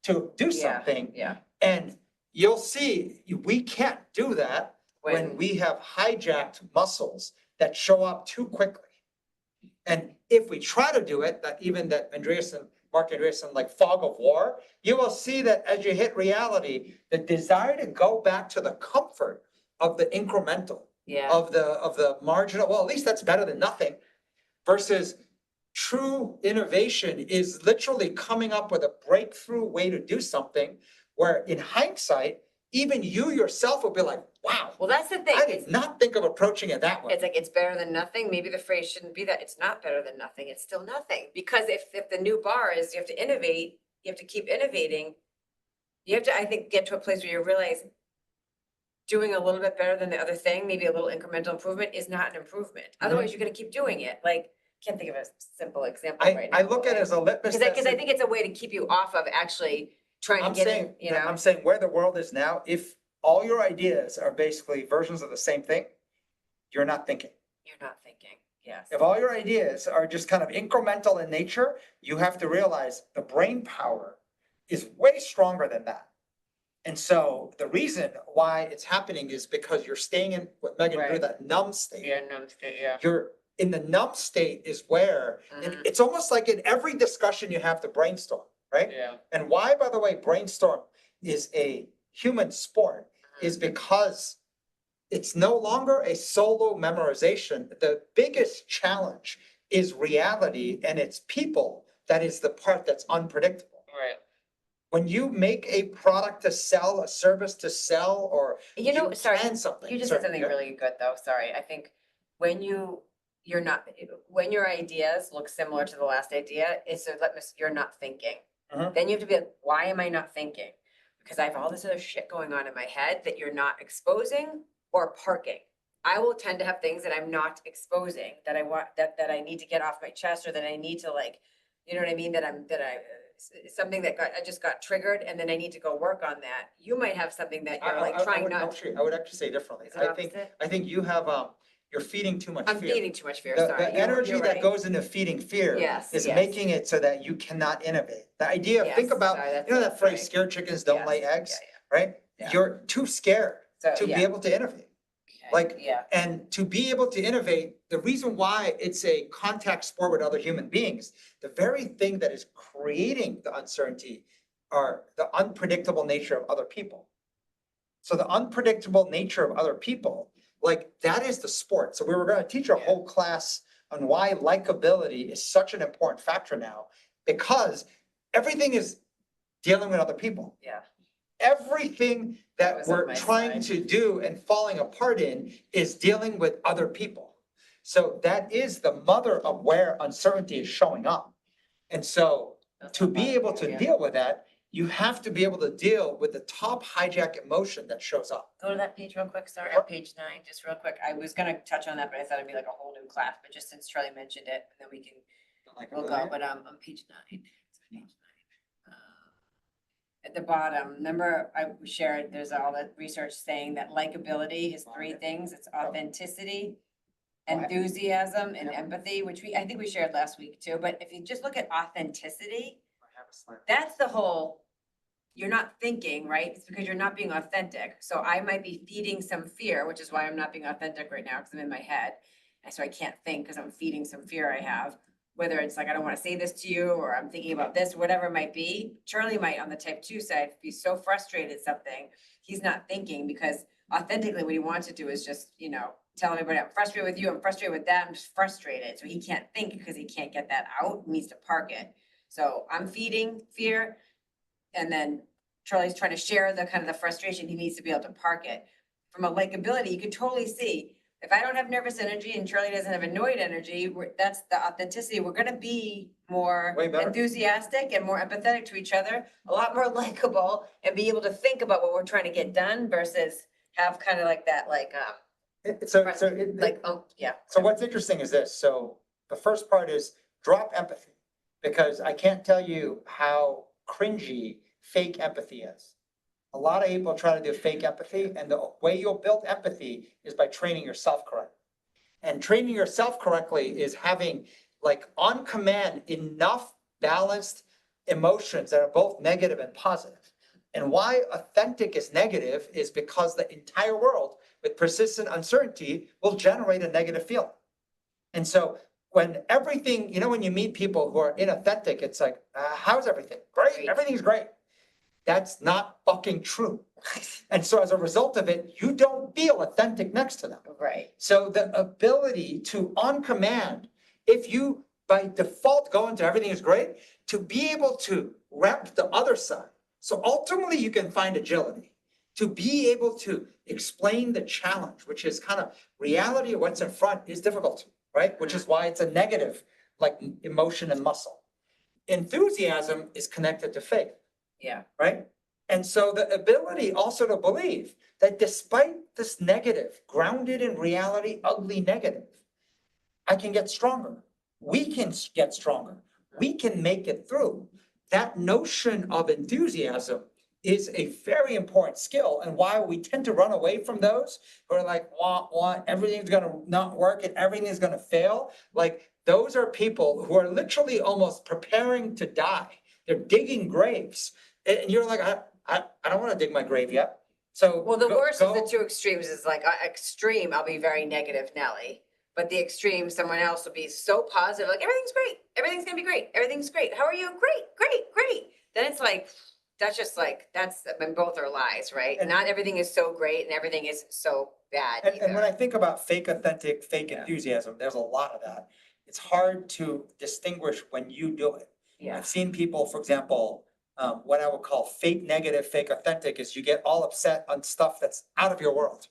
to do something. Yeah. And you'll see, we can't do that when we have hijacked muscles that show up too quickly. And if we try to do it, Mark Andreessen, like fog of war, you will see that as you hit reality, the desire to go back to the comfort of the incremental, of the marginal, well, at least that's better than nothing, versus true innovation is literally coming up with a breakthrough way to do something where in hindsight, even you yourself will be like, wow. Well, that's the thing. I did not think of approaching it that way. It's like, it's better than nothing. Maybe the phrase shouldn't be that. It's not better than nothing. It's still nothing. Because if the new bar is you have to innovate, you have to keep innovating. You have to, I think, get to a place where you realize doing a little bit better than the other thing, maybe a little incremental improvement, is not an improvement. Otherwise, you're gonna keep doing it. Like, can't think of a simple example right now. I look at it as a litmus test. Because I think it's a way to keep you off of actually trying to get in, I'm saying where the world is now, if all your ideas are basically versions of the same thing, you're not thinking. You're not thinking, yes. If all your ideas are just kind of incremental in nature, you have to realize the brain power is way stronger than that. And so the reason why it's happening is because you're staying in what Megan drew, Right. that numb state. Yeah, no, yeah. You're in the numb state is where, and Mhm. it's almost like in every discussion you have to brainstorm, right? Yeah. And why, by the way, brainstorm is a human sport is because it's no longer a solo memorization. The biggest challenge is reality, and it's people that is the part that's unpredictable. Right. When you make a product to sell, a service to sell, or You know, sorry, plan something. you just Sorry, said something yeah. really good though, sorry. I think when you're not, when your ideas look similar to the last idea, it's a litmus, you're not thinking. Mhm. Then you have to be like, why am I not thinking? Because I have all this other shit going on in my head that you're not exposing or parking. I will tend to have things that I'm not exposing, that I want, that I need to get off my chest, or that I need to, like, you know what I mean? Something that I just got triggered, and then I need to go work on that. You might have something that you're like trying not. I would actually say differently. Is it opposite? I think you have, you're feeding too much I'm fear. feeding too much fear, The, sorry. the You're- energy you're that right. goes into feeding fear Yes, is yes. making it so that you cannot innovate. The idea, Yes, think about, sorry, that's you know it, that phrase, sorry. scared chickens don't Yes, lay yeah, eggs, right? Yeah. You're too scared So, to be yeah. able to innovate. Okay, Like, yeah, and to be able to innovate, the reason why it's a contact sport with other human beings, the very thing that is creating the uncertainty are the unpredictable nature of other people. So the unpredictable nature of other people, like that is the sport. So we were going to teach a Yeah. whole class on why likability is such an important factor now, because everything is dealing with other people. yeah. Everything That that was on we're my trying slide. to do and falling apart in is dealing with other people. So that is the mother of where uncertainty is showing up. And so That's to not be bad, able to yeah. deal with that, you have to be able to deal with the top hijack emotion that shows up. Go to that page real quick, sorry, Sure. on page 9, just real quick. I was gonna touch on that, but I thought it'd be like a whole new class, but just since Charlie mentioned it, then we can, we'll go, but on page 9. It's page 9. At the bottom, remember I shared, there's all the research saying that likability is 3 things. It's authenticity, enthusiasm, and empathy, which I think we shared last week too. But if you just look at authenticity, that's the whole, you're not thinking, right? It's because you're not being authentic. So I might be feeding some fear, which is why I'm not being authentic right now, because I'm in my head. And so I can't think because I'm feeding some fear I have. Whether it's like, I don't want to say this to you, or I'm thinking about this, whatever it might be. Charlie might, on the type 2 side, be so frustrated at something, he's not thinking, because authentically what he wants to do is just, you know, tell everybody, I'm frustrated with you, I'm frustrated with that, I'm just frustrated. So he can't think because he can't get that out, he needs to park it. So I'm feeding fear, and then Charlie's trying to share the kind of the frustration, he needs to be able to park it. From a likability, you can totally see, if I don't have nervous energy and Charlie doesn't have annoyed energy, that's the authenticity. We're gonna be more Way better. enthusiastic and more empathetic to each other, a lot more likable, and be able to think about what we're trying to get done versus have kind of like that, like, yeah. So what's interesting is this. So the first part is drop empathy, because I can't tell you how cringy fake empathy is. A lot of people try to do fake empathy, and the way you'll build empathy is by training yourself correctly. And training yourself correctly is having, like, on command, enough balanced emotions that are both negative and positive. And why authentic is negative is because the entire world with persistent uncertainty will generate a negative feeling. And so when everything, you know, when you meet people who are inauthentic, it's like, how's everything? Great, Great. everything's great. That's not fucking true. And so as a result of it, you don't feel authentic next to them. Right. So the ability to, on command, if you by default go into everything is great, to be able to rep the other side. So ultimately you can find agility, to be able to explain the challenge, which is kind of reality of what's in front is difficult, right? Which is why it's a negative, like emotion and muscle. Enthusiasm is connected to faith. Yeah. Right? And so the ability also to believe that despite this negative, grounded in reality, ugly negative, I can get stronger. We can get stronger. We can make it through. That notion of enthusiasm is a very important skill, and why we tend to run away from those who are like, everything's gonna not work and everything is gonna fail. Like, those are people who are literally almost preparing to die. They're digging graves. And you're like, I don't wanna dig my grave yet. So. Well, the worst of the go- two extremes is like, extreme, I'll be very negative Nelly. But the extreme, someone else will be so positive, like, everything's great, everything's gonna be great, everything's great. How are you? Great, great, great. Then it's like, that's just like, I mean, both are lies, right? And- Not everything is so great and everything is so bad And when I either. think about fake authentic, fake Yeah. enthusiasm, there's a lot of that. It's hard to distinguish when you do it. Yeah, I've seen people, for example, what I would call fake negative, fake authentic is you get all upset on stuff that's out of your world.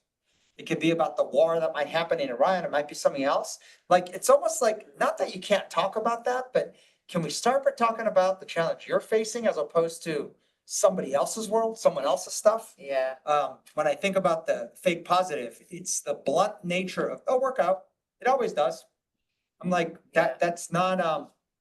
It could be about the war that might happen in Iran, it might be something else. Like, it's almost like, not that you can't talk about that, but can we start by talking about the challenge you're facing as opposed to somebody else's world, someone else's stuff? yeah. When I think about the fake positive, it's the blunt nature of, oh, work out. It always does. I'm like, Yeah. that's not,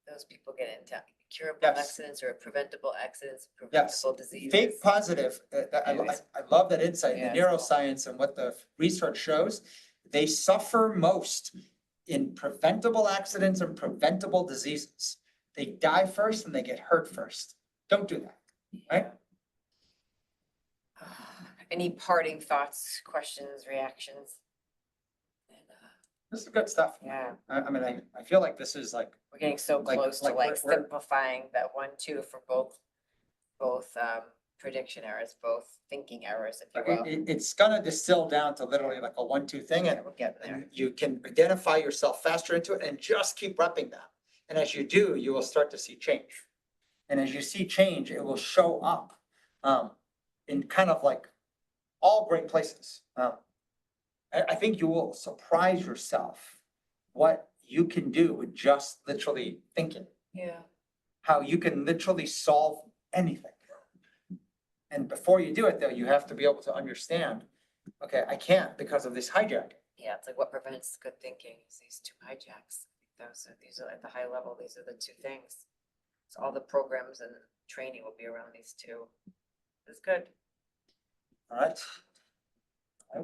Those people get into curable Yes. accidents or preventable accidents, Yes. preventable diseases. fake positive. Anyways. I love that insight, Yeah, the it's cool. neuroscience and what the research shows. They suffer most in preventable accidents and preventable diseases. They die first and they get hurt first. Don't do that, right? Any parting thoughts, questions, reactions? This is good stuff. Yeah, I mean, I feel like this is like, we're getting so Like- close to like like we're- simplifying that 1, 2 for both prediction errors, both thinking errors, if you will. it's gonna distill down to literally like a 1-2 thing, Yeah, and we'll get there. and you can identify yourself faster into it and just keep repping that. And as you do, you will start to see change. And as you see change, it will show up in kind of like all great places. I think you will surprise yourself what you can do with just literally thinking, Yeah. how you can literally solve anything. And before you do it, though, you have to be able to understand, okay, I can't because of this hijack. Yeah, it's like what prevents good thinking is these 2 hijacks. These are at the high level, these are the 2 things. So all the programs and training will be around these 2. It's good. All right.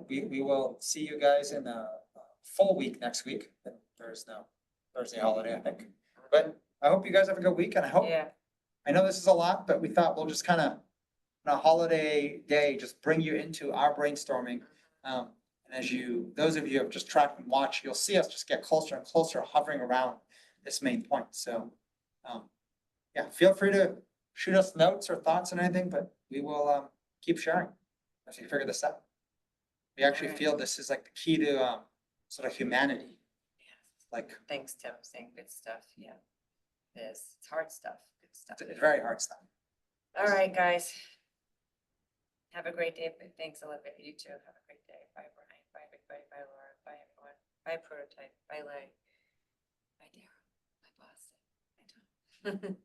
We will see you guys in a full week next week. There's no Thursday holiday, I think. But I hope you guys have a good week, and Yeah, I know this is a lot, but we thought we'll just kind of, on a holiday day, just bring you into our brainstorming. And as those of you who have just tracked and watched, you'll see us just get closer and closer, hovering around this main point. So, yeah, feel free to shoot us notes or thoughts on anything, but we will keep sharing as we figure this out. We actually Alright. feel this is like the key to sort of humanity. Like, thanks, Tim, saying good stuff, yeah. It's hard stuff, good stuff. it's very hard stuff. All right, guys. Have a great day. Thanks, Olivia. You too. Have a great day. Bye, Brian. Bye, everybody. Bye, Laura. Bye, everyone. Bye, Prototype. Bye, Lay. Bye, Daryl. Bye, Boston. Bye, Tom.